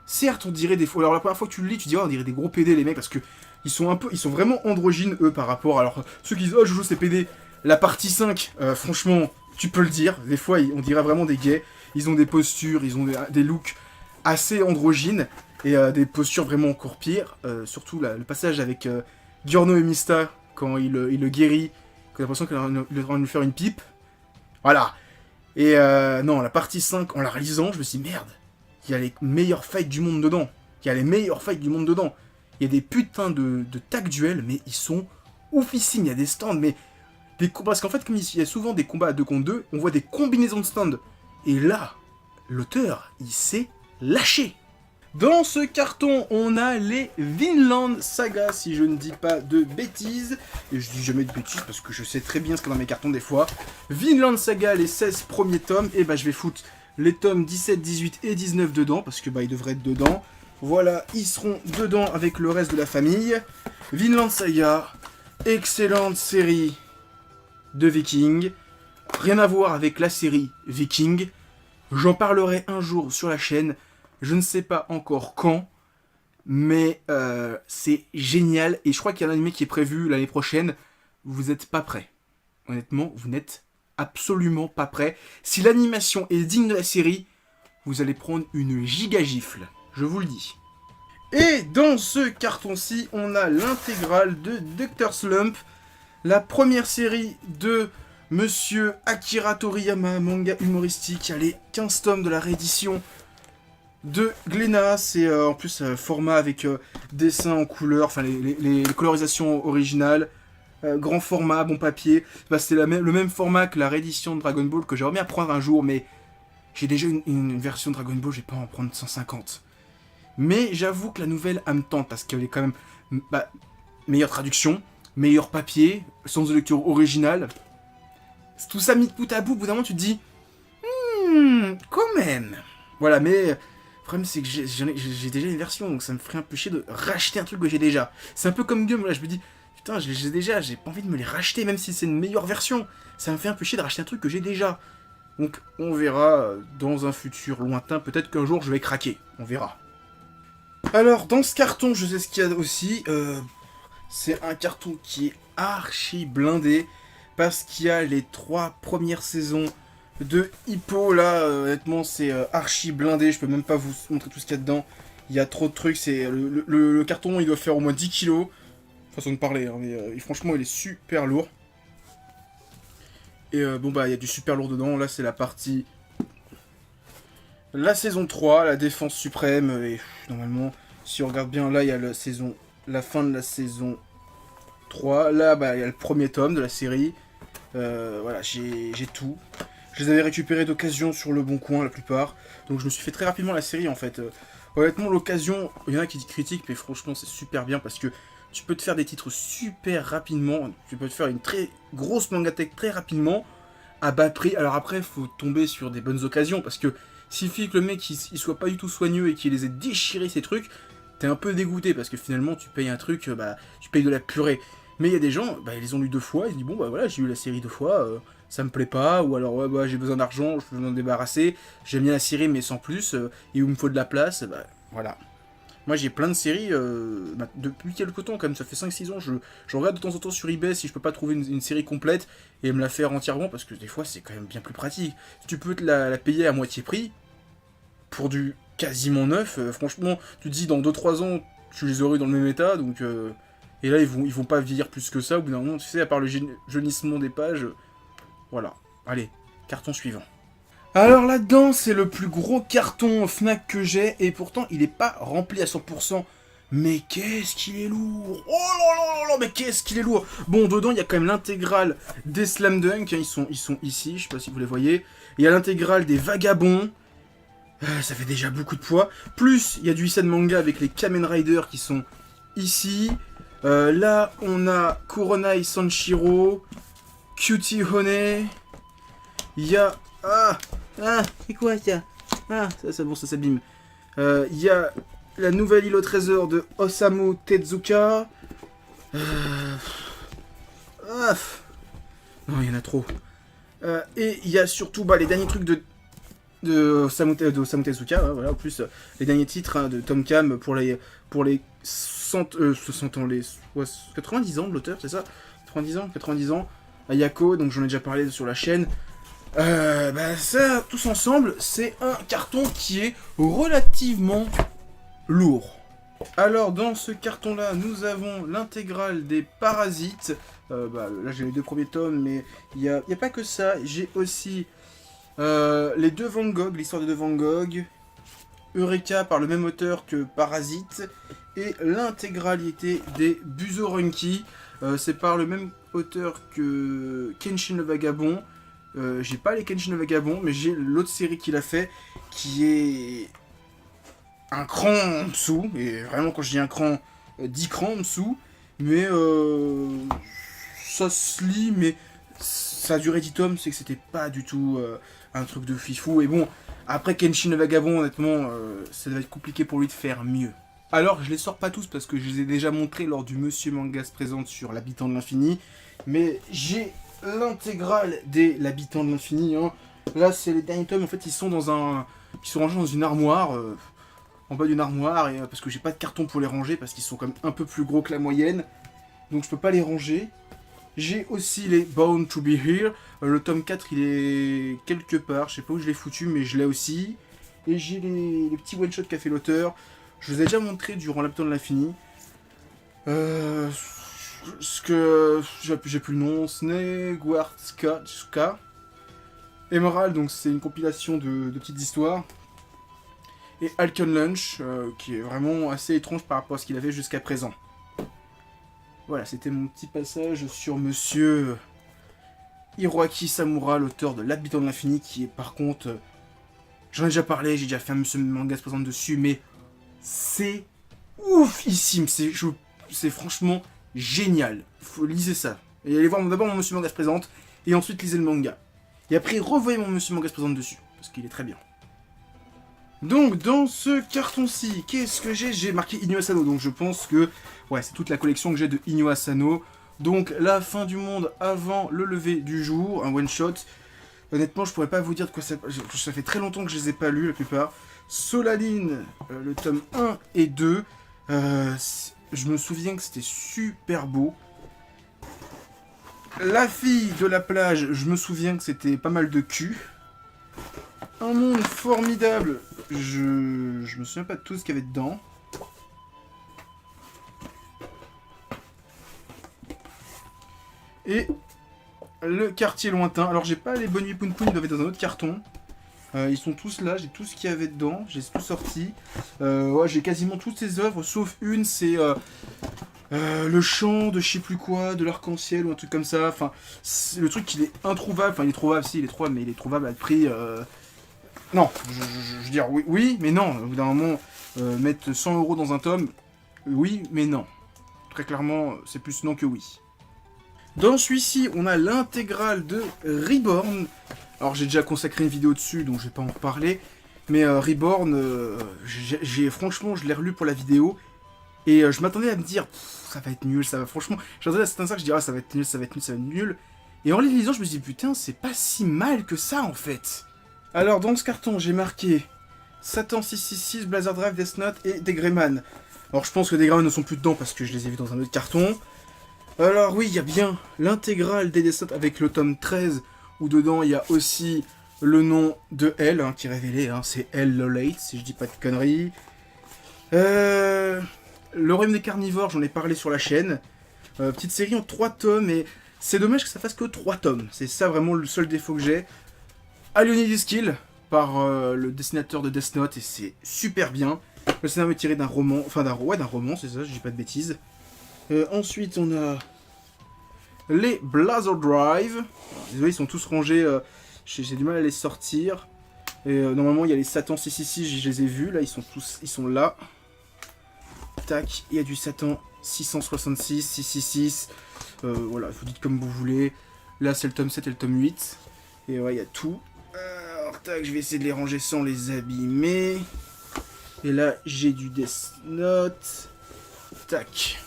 Certes, on dirait des fois. Alors la première fois que tu le lis, tu dis, oh, on dirait des gros PD, les mecs, parce que ils sont vraiment androgynes, eux, par rapport. Alors, ceux qui disent, oh, Jojo, c'est PD. La partie 5, franchement, tu peux le dire. Des fois, on dirait vraiment des gays. Ils ont des postures, ils ont des looks assez androgynes. Et des postures vraiment encore pires. Surtout le passage avec Giorno et Mista, quand il le guérit, qu'on a l'impression qu'il est en train de lui faire une pipe. Voilà. Et non, la partie 5, en la réalisant, je me suis dit, merde, il y a les meilleurs fights du monde dedans. Il y a les meilleurs fights du monde dedans. Il y a des putains de tag duels, mais ils sont oufissimes. Il y a des stands, mais parce qu'en fait, comme il y a souvent des combats à 2 contre 2, on voit des combinaisons de stands. Et là, l'auteur, il s'est lâché. Dans ce carton, on a les Vinland Saga, si je ne dis pas de bêtises. Et je dis jamais de bêtises parce que je sais très bien ce qu'il y a dans mes cartons des fois. Vinland Saga, les 16 premiers tomes. Et je vais foutre les tomes 17, 18 et 19 dedans, parce que ils devraient être dedans. Voilà, ils seront dedans avec le reste de la famille. Vinland Saga, excellente série de Vikings. Rien à voir avec la série Viking. J'en parlerai un jour sur la chaîne. Je ne sais pas encore quand, mais c'est génial. Et je crois qu'il y a un animé qui est prévu l'année prochaine. Vous n'êtes pas prêts. Honnêtement, vous n'êtes absolument pas prêts. Si l'animation est digne de la série, vous allez prendre une giga gifle. Je vous le dis. Et dans ce carton-ci, on a l'intégrale de Dr. Slump. La première série de Monsieur Akira Toriyama, manga humoristique. Il y a les 15 tomes de la réédition de Glénat. C'est en plus format avec dessin en couleur, enfin les colorisations originales. Grand format, bon papier. C'est le même format que la réédition de Dragon Ball que j'aimerais bien prendre un jour, mais j'ai déjà une version de Dragon Ball, je vais pas en prendre 150. Mais j'avoue que la nouvelle, elle me tente, parce qu'elle est quand même meilleure traduction, meilleur papier, sens de lecture original. Tout ça mis de bout à bout, au bout d'un moment tu te dis, quand même. Voilà, mais le problème c'est que j'ai déjà une version, donc ça me ferait un peu chier de racheter un truc que j'ai déjà. C'est un peu comme Guillaume, là je me dis, putain, j'ai déjà, j'ai pas envie de me les racheter, même si c'est une meilleure version. Ça me fait un peu chier de racheter un truc que j'ai déjà. Donc on verra dans un futur lointain, peut-être qu'un jour je vais craquer, on verra. Alors dans ce carton, je sais ce qu'il y a aussi, c'est un carton qui est archi blindé, parce qu'il y a les 3 premières saisons de Hippo, là, honnêtement c'est archi blindé, je peux même pas vous montrer tout ce qu'il y a dedans. Il y a trop de trucs, c'est le carton il doit faire au moins 10 kilos, façon de parler, hein, mais franchement il est super lourd. Et il y a du super lourd dedans, là c'est la partie La saison 3, la défense suprême, et normalement, si on regarde bien, là, il y a la fin de la saison 3. Là, bah, il y a le premier tome de la série. Voilà, j'ai tout. Je les avais récupérés d'occasion sur le bon coin, la plupart. Donc je me suis fait très rapidement la série, en fait. Honnêtement, l'occasion, il y en a qui critiquent, mais franchement, c'est super bien parce que tu peux te faire des titres super rapidement. Tu peux te faire une très grosse mangatech très rapidement, à bas prix. Alors après, il faut tomber sur des bonnes occasions parce que s'il suffit que le mec il soit pas du tout soigneux et qu'il les ait déchirés ces trucs, t'es un peu dégoûté parce que finalement tu payes un truc, bah tu payes de la purée. Mais il y a des gens, bah ils les ont lu 2 fois, ils se disent bon bah voilà j'ai eu la série 2 fois, ça me plaît pas, ou alors ouais bah j'ai besoin d'argent, je veux m'en débarrasser, j'aime bien la série mais sans plus, et il me faut de la place, bah voilà. Moi j'ai plein de séries depuis quelques temps, quand même, ça fait 5-6 ans, je regarde de temps en temps sur eBay si je peux pas trouver une série complète et me la faire entièrement parce que des fois c'est quand même bien plus pratique. Si tu peux te la payer à moitié prix, pour du quasiment neuf, franchement, tu te dis dans 2-3 ans tu les aurais eu dans le même état, donc et là ils vont pas vieillir plus que ça, au bout d'un moment, tu sais, à part le jaunissement des pages, voilà. Allez, carton suivant. Alors là-dedans, c'est le plus gros carton Fnac que j'ai, et pourtant il est pas rempli à 100%. Mais qu'est-ce qu'il est lourd! Oh là là là là, mais qu'est-ce qu'il est lourd! Bon, dedans, il y a quand même l'intégrale des Slam Dunk, hein, ils sont ici, je sais pas si vous les voyez. Il y a l'intégrale des Vagabonds, ça fait déjà beaucoup de poids. Plus, il y a du Isen Manga avec les Kamen Rider qui sont ici. Là, on a Kuronai Sanshiro, Cutie Honey. Il y a... c'est quoi ça? Bon, ça s'abîme. Il y a la nouvelle île au trésor de Osamu Tezuka. Non, il y en a trop. Et il y a surtout les derniers trucs de Osamu Tezuka, hein, voilà, en plus les derniers titres, hein, de Tom Cam pour les 60 ans, les 90 ans de l'auteur, c'est ça? 90 ans, Ayako, donc j'en ai déjà parlé sur la chaîne. Ça, tous ensemble, c'est un carton qui est relativement lourd. Alors, dans ce carton-là, nous avons l'intégrale des Parasites. Là, j'ai les 2 premiers tomes, mais il n'y a pas que ça. J'ai aussi les 2 Van Gogh, l'histoire des 2 Van Gogh. Eureka par le même auteur que Parasite. Et l'intégralité des Buzorunki. C'est par le même auteur que Kenshin le Vagabond. J'ai pas les Kenshin le Vagabond, mais j'ai l'autre série qu'il a fait, qui est un cran en dessous, et vraiment quand je dis un cran, 10 crans en dessous, mais ça se lit, mais ça a duré 10 tomes, c'est que c'était pas du tout un truc de fifou, et bon, après Kenshin le Vagabond, honnêtement, ça va être compliqué pour lui de faire mieux. Alors, je les sors pas tous parce que je les ai déjà montrés lors du Monsieur Manga se présente sur l'habitant de l'infini, mais j'ai l'intégrale des l'habitant de l'infini, hein. Là, c'est les derniers tomes, en fait, ils sont rangés dans une armoire, en bas d'une armoire, et, parce que j'ai pas de carton pour les ranger, parce qu'ils sont quand même un peu plus gros que la moyenne, donc je peux pas les ranger. J'ai aussi les Bound to be Here, le tome 4 il est quelque part, je sais pas où je l'ai foutu, mais je l'ai aussi. Et j'ai les petits one-shots qu'a fait l'auteur, je vous ai déjà montré durant l'habitant de l'infini. Ce que j'ai plus le nom, Snegwartska Emerald, donc c'est une compilation de petites histoires. Et Alcon Lunch, qui est vraiment assez étrange par rapport à ce qu'il avait jusqu'à présent. Voilà, c'était mon petit passage sur Monsieur Hiroaki Samura, l'auteur de L'Habitant de l'Infini, qui est par contre... j'en ai déjà parlé, j'ai déjà fait un Monsieur Manga se présente dessus, mais c'est oufissime, c'est franchement génial. Lisez ça. Et allez voir d'abord mon Monsieur Manga se présente, et ensuite lisez le manga. Et après, revoyez mon Monsieur Manga se présente dessus, parce qu'il est très bien. Donc, dans ce carton-ci, qu'est-ce que j'ai? J'ai marqué Inyo Asano, donc je pense que... ouais, c'est toute la collection que j'ai de Inyo Asano. Donc, la fin du monde avant le lever du jour, un one-shot. Honnêtement, je pourrais pas vous dire de quoi ça... ça fait très longtemps que je les ai pas lus, la plupart. Solaline, le tome 1 et 2. Je me souviens que c'était super beau. La fille de la plage, je me souviens que c'était pas mal de cul. Un monde formidable, je me souviens pas de tout ce qu'il y avait dedans. Et le quartier lointain. Alors j'ai pas les Bonne Nuit Poun Poun, ils doivent être dans un autre carton. Ils sont tous là, j'ai tout ce qu'il y avait dedans, j'ai tout sorti. Ouais, j'ai quasiment toutes ces œuvres, sauf une, c'est le chant de je sais plus quoi, de l'arc-en-ciel ou un truc comme ça. Enfin, le truc il est introuvable, enfin il est trouvable, si il est trouvable, mais il est trouvable à le prix. Non, je veux dire oui, mais non. Au bout d'un moment, mettre 100 € dans un tome, oui, mais non. Très clairement, c'est plus non que oui. Dans celui-ci, on a l'intégrale de Reborn. Alors j'ai déjà consacré une vidéo dessus, donc je vais pas en reparler. Mais Reborn, franchement, je l'ai relu pour la vidéo. Et je m'attendais à me dire, ça va être nul, ça va franchement... J'attendais à certains ça que je dirais, ah, ça va être nul, ça va être nul, ça va être nul. Et en les lisant, je me suis dit, putain, c'est pas si mal que ça, en fait. Alors, dans ce carton, j'ai marqué Satan 666, Blazer Drive, Death Note et Degrayman. Alors, je pense que Degrayman ne sont plus dedans parce que je les ai vus dans un autre carton. Alors, oui, il y a bien l'intégrale des Death Note avec le tome 13, où dedans, il y a aussi le nom de Elle, qui est révélé, c'est Elle Lolate, si je dis pas de conneries. Le Royaume des Carnivores, j'en ai parlé sur la chaîne. Petite série en 3 tomes, et c'est dommage que ça fasse que 3 tomes. C'est ça vraiment le seul défaut que j'ai. Leonidas Kill, par le dessinateur de Death Note, et c'est super bien. Le scénario est tiré d'un roman, enfin d'un roman, c'est ça, je dis pas de bêtises. Ensuite, on a les Blazer Drive. Alors, désolé, ils sont tous rangés, j'ai du mal à les sortir. Et normalement, il y a les Satan 666, je les ai vus, là, ils sont là. Tac, il y a du Satan 666, 666, voilà, vous dites comme vous voulez. Là, c'est le tome 7 et le tome 8. Et ouais, il y a tout. Alors, tac, je vais essayer de les ranger sans les abîmer. Et là, j'ai du Death Note. Tac.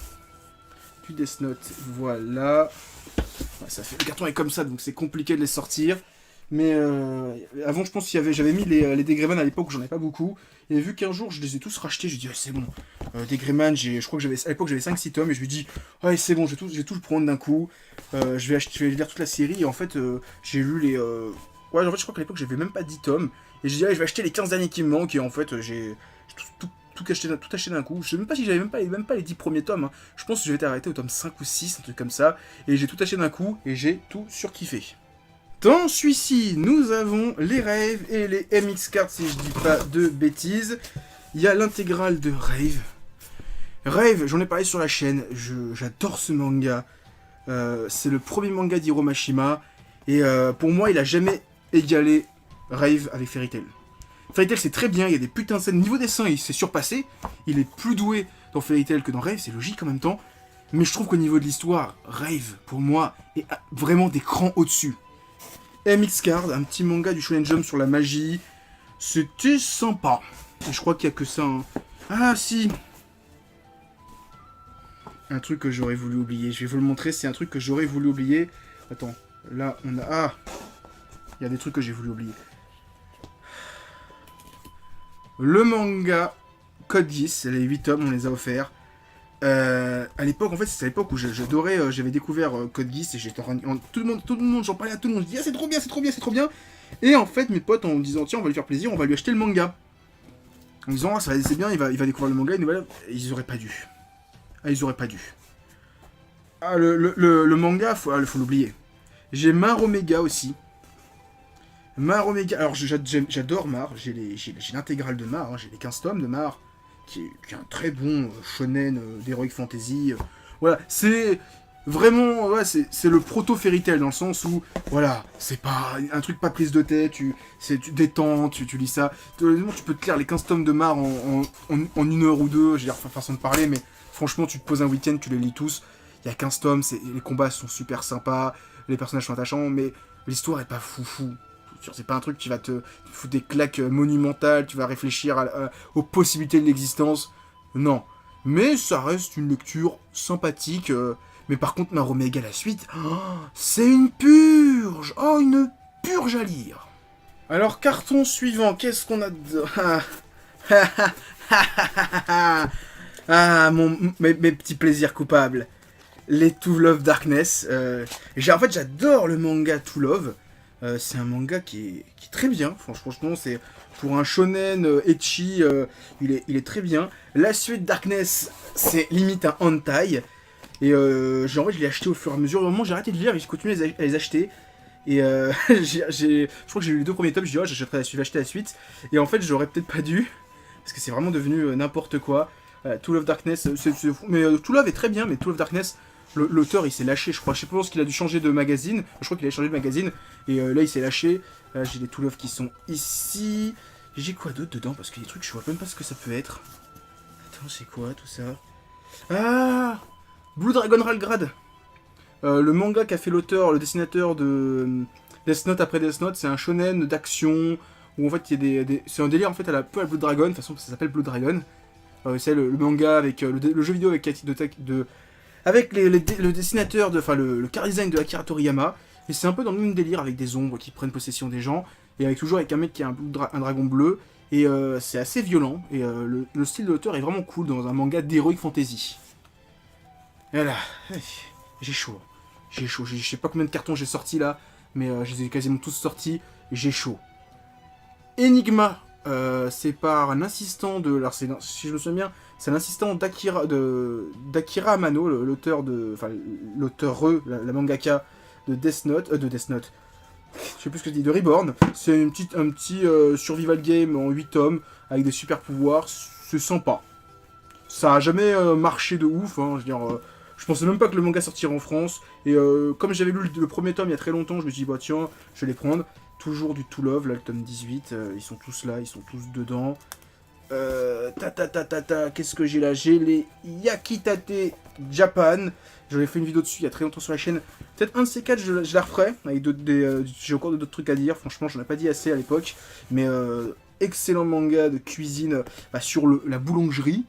Du Death Note, voilà. Ouais, le carton est comme ça, donc c'est compliqué de les sortir. Mais avant, je pense qu'il j'avais mis les Degrayman à l'époque où j'en avais pas beaucoup. Et vu qu'un jour, je les ai tous rachetés, j'ai dit, ah, c'est bon. Degrayman, je crois que à l'époque, j'avais 5-6 tomes. Et je me dis, ouais, c'est bon, je vais tout le prendre d'un coup. Je vais lire toute la série. Et en fait, j'ai lu les... Ouais, en fait, je crois qu'à l'époque, j'avais même pas 10 tomes. Et j'ai dit, allez, je vais acheter les 15 derniers qui me manquent. Et en fait, j'ai tout acheté d'un coup. Je sais même pas si j'avais même pas les 10 premiers tomes. Je pense que je vais arrêté au tome 5 ou 6, un truc comme ça. Et j'ai tout acheté d'un coup. Et j'ai tout surkiffé. Dans celui-ci, nous avons les Rave et les MX Cards, si je dis pas de bêtises. Il y a l'intégrale de Rave. Rave, j'en ai parlé sur la chaîne, j'adore ce manga. C'est le premier manga d'Hiro Mashima. Et pour moi, il a jamais égalé Rave avec Fairy Tail. Fairy Tail, c'est très bien, il y a des putains de scènes. Niveau dessin, il s'est surpassé. Il est plus doué dans Fairy Tail que dans Rave, c'est logique en même temps. Mais je trouve qu'au niveau de l'histoire, Rave, pour moi, est vraiment des crans au-dessus. MX Card, un petit manga du Shonen Jump sur la magie. C'était sympa. Et je crois qu'il n'y a que ça. Ah si. Un truc que j'aurais voulu oublier. Je vais vous le montrer, c'est un truc que j'aurais voulu oublier. Attends, là on a... Ah. Il y a des trucs que j'ai voulu oublier. Le manga Code Geass, les 8 tomes, on les a offerts. À l'époque, en fait, c'est à l'époque où j'adorais, j'avais découvert Code Geass et j'étais tout le monde, j'en parlais à tout le monde, je dis ah, c'est trop bien, c'est trop bien, c'est trop bien. Et en fait, mes potes en me disant tiens, on va lui faire plaisir, on va lui acheter le manga. En disant ah, c'est bien, il va découvrir le manga, et voilà, ils auraient pas dû. Ah, ils auraient pas dû. Ah, le manga, faut l'oublier. J'ai Mar Omega aussi. Mar Omega, alors j'adore Mar, j'ai l'intégrale de Mar, j'ai les 15 tomes de Mar. Qui est un très bon shonen d'heroic fantasy. Voilà, c'est vraiment, ouais, c'est le proto Fairy Tail dans le sens où, voilà, c'est pas un truc pas prise de tête, tu détends, tu lis ça. Tu peux te lire les 15 tomes de Mar en 1 heure ou 2, j'ai façon de parler, mais franchement, tu te poses un week-end, tu les lis tous. Il y a 15 tomes, les combats sont super sympas, les personnages sont attachants, mais l'histoire est pas foufou. C'est pas un truc qui va te foutre des claques monumentales, tu vas réfléchir aux possibilités de l'existence. Non. Mais ça reste une lecture sympathique. Mais par contre, Mar Omega, la suite, c'est une purge. Oh, une purge à lire. Alors, carton suivant, qu'est-ce qu'on a dedans? Mes petits plaisirs coupables. Les To Love Darkness. En fait, j'adore le manga To Love. C'est un manga qui est très bien, franchement, c'est pour un shonen ecchi, il est très bien. La suite Darkness, c'est limite un hentai, et en fait je l'ai acheté au fur et à mesure. Au moment où j'ai arrêté de lire, j'ai continué à les acheter, Et je crois que j'ai lu les 2 premiers tomes, je dis oh je vais acheter la suite. Et en fait j'aurais peut-être pas dû, parce que c'est vraiment devenu n'importe quoi. Tool of Darkness, mais Tool Love est très bien, mais Tool of Darkness, l'auteur il s'est lâché je crois. Je sais pas, parce qu'il a dû changer de magazine, je crois qu'il a changé de magazine. Et là il s'est lâché. J'ai les Tool Love qui sont ici. J'ai quoi d'autre dedans, parce qu'il y a des trucs je vois même pas ce que ça peut être. Attends, c'est quoi tout ça? Ah, Blue Dragon Ralgrad. Le manga qu'a fait l'auteur, le dessinateur de Death Note après Death Note, c'est un shonen d'action où en fait il y a c'est un délire en fait peu à Blue Dragon, de toute façon ça s'appelle Blue Dragon. C'est le manga avec le jeu vidéo avec avec le dessinateur enfin le car design de Akira Toriyama, et c'est un peu dans le même délire avec des ombres qui prennent possession des gens et avec toujours avec un mec qui a un dragon bleu, et c'est assez violent, et le style de l'auteur est vraiment cool dans un manga d'heroic fantasy. Voilà, j'ai chaud. J'ai chaud, je sais pas combien de cartons j'ai sortis là, mais je les ai quasiment tous sortis, j'ai chaud. Enigma, c'est par un assistant de... Alors si je me souviens bien, c'est un assistant d'Akira Amano, l'auteur de... Enfin, la mangaka de Death Note, je sais plus ce que je dis, de Reborn. C'est un petit survival game en 8 tomes, avec des super pouvoirs, c'est sympa. Ça a jamais marché de ouf, hein, je veux dire... je pensais même pas que le manga sortirait en France. Et comme j'avais lu le premier tome il y a très longtemps, je me suis dit, bah tiens, je vais les prendre. Toujours du Tool Love, là, le tome 18. Ils sont tous là, ils sont tous dedans. Qu'est-ce que j'ai là? J'ai les Yakitate Japan. J'en ai fait une vidéo dessus il y a très longtemps sur la chaîne. Peut-être un de ces 4, je la referai. Avec j'ai encore d'autres trucs à dire. Franchement, j'en ai pas dit assez à l'époque. Mais excellent manga de cuisine sur la boulangerie.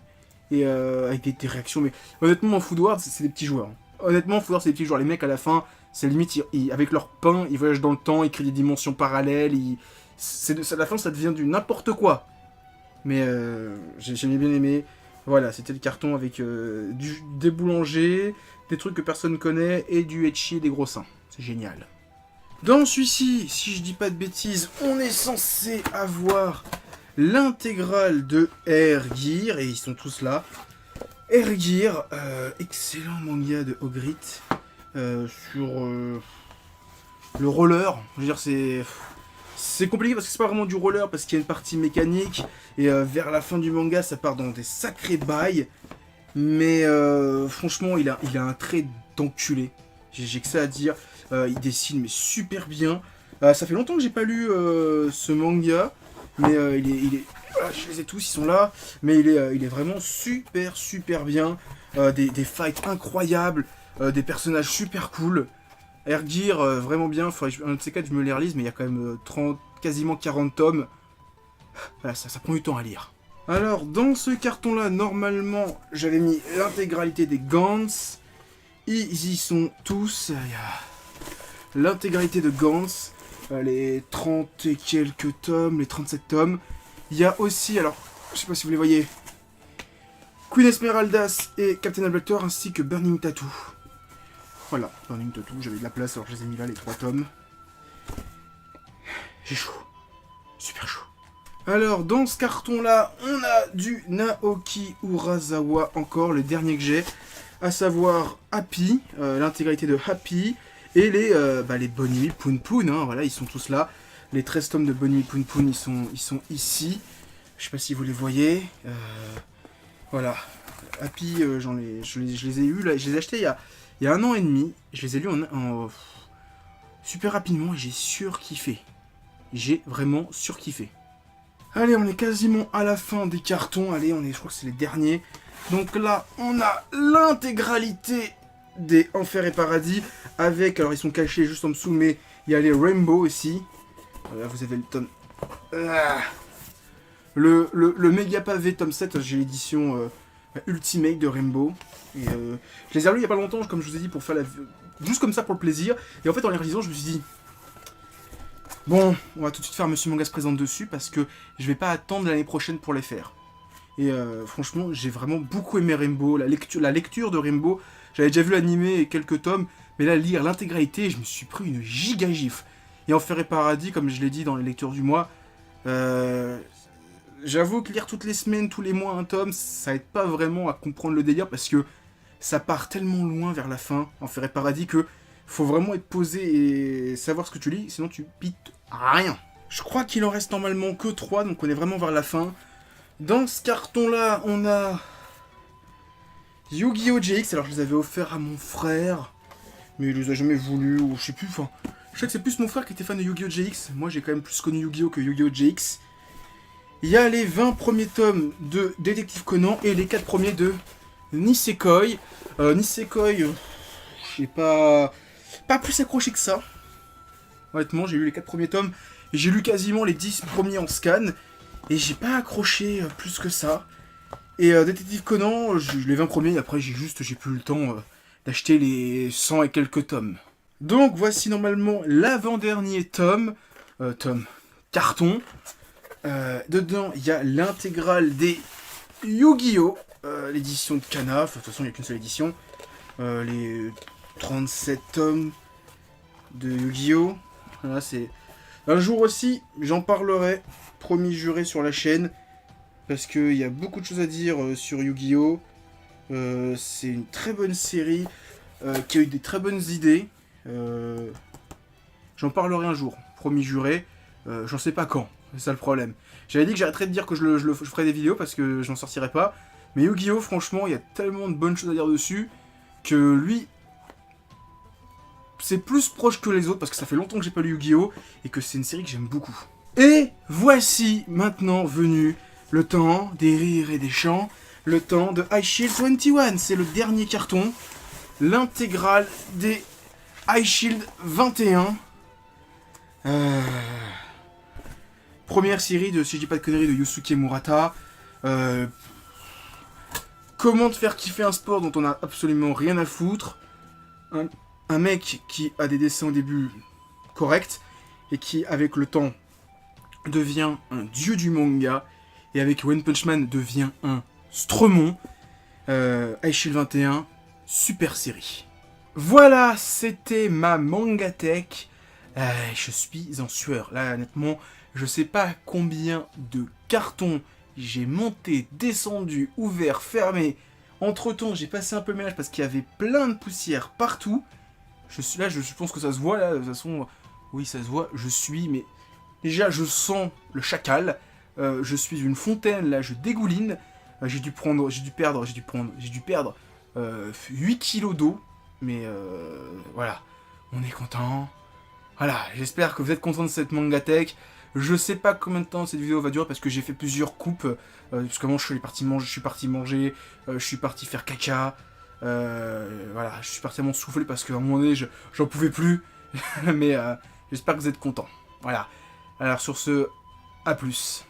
Et avec des réactions, mais honnêtement en Foodward c'est des petits joueurs. Honnêtement Foodward c'est des petits joueurs, les mecs à la fin, c'est limite, avec leur pain, ils voyagent dans le temps, ils créent des dimensions parallèles, à la fin ça devient du n'importe quoi. Mais j'ai bien aimé, voilà, c'était le carton avec des boulangers, des trucs que personne connaît, et du ecchi et des gros seins, c'est génial. Dans celui-ci, si je dis pas de bêtises, on est censé avoir l'intégrale de Air Gear, et ils sont tous là. Air Gear, excellent manga de Ogrit, sur le roller. Je veux dire, c'est compliqué parce que c'est pas vraiment du roller, parce qu'il y a une partie mécanique, et vers la fin du manga, ça part dans des sacrés bails. Mais franchement, il a un trait d'enculé. J'ai que ça à dire. Il dessine mais super bien. Ça fait longtemps que j'ai pas lu ce manga. Mais il est... Voilà, je les ai tous, ils sont là. Mais il est vraiment super bien. Des fights incroyables. Des personnages super cool. Air Gear, vraiment bien. Faudrait un de ces 4, je me les relise. Mais il y a quand même quasiment 40 tomes. Voilà, ça prend du temps à lire. Alors, dans ce carton-là, normalement, j'avais mis l'intégralité des Gantz. Ils y sont tous. Il y a l'intégralité de Gantz. Les 30 et quelques tomes, les 37 tomes. Il y a aussi, alors, je sais pas si vous les voyez, Queen Esmeraldas et Captain Ablector, ainsi que Burning Tattoo. Voilà, Burning Tattoo, j'avais de la place, alors je les ai mis là, les 3 tomes. J'ai chaud. Super chaud. Alors, dans ce carton-là, on a du Naoki Urasawa, encore, le dernier que j'ai, à savoir Happy, l'intégralité de Happy, et les Bonne Nuit Poon Poon, hein, voilà, ils sont tous là. Les 13 tomes de Bonne Nuit Poon Poon, ils sont ici. Je sais pas si vous les voyez. Voilà. Happy, je les ai eus, là, je les ai achetés il y a 1 an et demi. Je les ai lus super rapidement et j'ai surkiffé. J'ai vraiment surkiffé. Allez, on est quasiment à la fin des cartons. Allez, je crois que c'est les derniers. Donc là, on a l'intégralité des Enfer et Paradis. Avec, alors ils sont cachés juste en dessous, mais il y a les Rainbow aussi. Là, vous avez le tome... Le méga pavé tome 7, j'ai l'édition Ultimate de Rainbow. Et, je les ai relus il y a pas longtemps, comme je vous ai dit, pour faire juste comme ça pour le plaisir. Et en fait, en les relisant, je me suis dit... Bon, on va tout de suite faire Monsieur Manga se présente dessus, parce que je vais pas attendre l'année prochaine pour les faire. Et franchement, j'ai vraiment beaucoup aimé Rainbow, la lecture de Rainbow. J'avais déjà vu l'animé et quelques tomes, mais là, lire l'intégralité, je me suis pris une giga gifle. Et Enfer et Paradis, comme je l'ai dit dans les lectures du mois, j'avoue que lire toutes les semaines, tous les mois un tome, ça aide pas vraiment à comprendre le délire, parce que ça part tellement loin vers la fin, Enfer et Paradis, que Faut vraiment être posé et savoir ce que tu lis, sinon tu pites rien. Je crois qu'il en reste normalement que 3, donc on est vraiment vers la fin. Dans ce carton-là, on a Yu-Gi-Oh! GX. Alors je les avais offerts à mon frère, mais il les a jamais voulu, ou je sais plus, enfin... Je sais que c'est plus mon frère qui était fan de Yu-Gi-Oh! GX. Moi j'ai quand même plus connu Yu-Gi-Oh! Que Yu-Gi-Oh! GX. Il y a les 20 premiers tomes de Détective Conan et les 4 premiers de Nisekoi. Nisekoi, j'ai pas plus accroché que ça. Honnêtement, j'ai lu les 4 premiers tomes et j'ai lu quasiment les 10 premiers en scan. Et j'ai pas accroché plus que ça. Et Détective Conan, les 20 premiers, et après j'ai plus eu le temps d'acheter les 100 et quelques tomes. Donc voici normalement l'avant-dernier carton. Dedans, il y a l'intégrale des Yu-Gi-Oh! L'édition de Kana, de toute façon il n'y a qu'une seule édition. Les 37 tomes de Yu-Gi-Oh! Voilà, c'est... Un jour aussi, j'en parlerai, promis juré sur la chaîne, parce qu'il y a beaucoup de choses à dire sur Yu-Gi-Oh! C'est une très bonne série, qui a eu des très bonnes idées. J'en parlerai un jour, promis juré, j'en sais pas quand, c'est ça le problème. J'avais dit que j'arrêterais de dire que je ferais des vidéos parce que je n'en sortirais pas, mais Yu-Gi-Oh! Franchement, il y a tellement de bonnes choses à dire dessus, que lui, c'est plus proche que les autres parce que ça fait longtemps que j'ai pas lu Yu-Gi-Oh! Et que c'est une série que j'aime beaucoup. Et voici maintenant venu le temps des rires et des chants, le temps de Ice Shield 21. C'est le dernier carton, l'intégrale des Ice Shield 21. Première série de, si je dis pas de conneries, de Yusuke Murata. Comment te faire kiffer un sport dont on a absolument rien à foutre. Un mec qui a des dessins au début corrects et qui, avec le temps, devient un dieu du manga et avec One Punch Man devient un Stremon. Ice Shield 21, super série. Voilà, c'était ma Mangatech. Je suis en sueur. Là, honnêtement, je sais pas combien de cartons j'ai monté, descendu, ouvert, fermé. Entre-temps, j'ai passé un peu le ménage parce qu'il y avait plein de poussière partout. Je pense que ça se voit, là, de toute façon... Oui, ça se voit, mais... Déjà, je sens le chacal. Je suis une fontaine, là, je dégouline. J'ai dû perdre 8 kilos d'eau. Mais voilà, on est content. Voilà, j'espère que vous êtes contents de cette Mangatech. Je sais pas combien de temps cette vidéo va durer parce que j'ai fait plusieurs coupes. Parce que moi je suis parti manger, je suis parti faire caca. Voilà, je suis parti à mon souffler parce qu'à un moment donné j'en pouvais plus. Mais j'espère que vous êtes contents. Voilà, alors sur ce, à plus.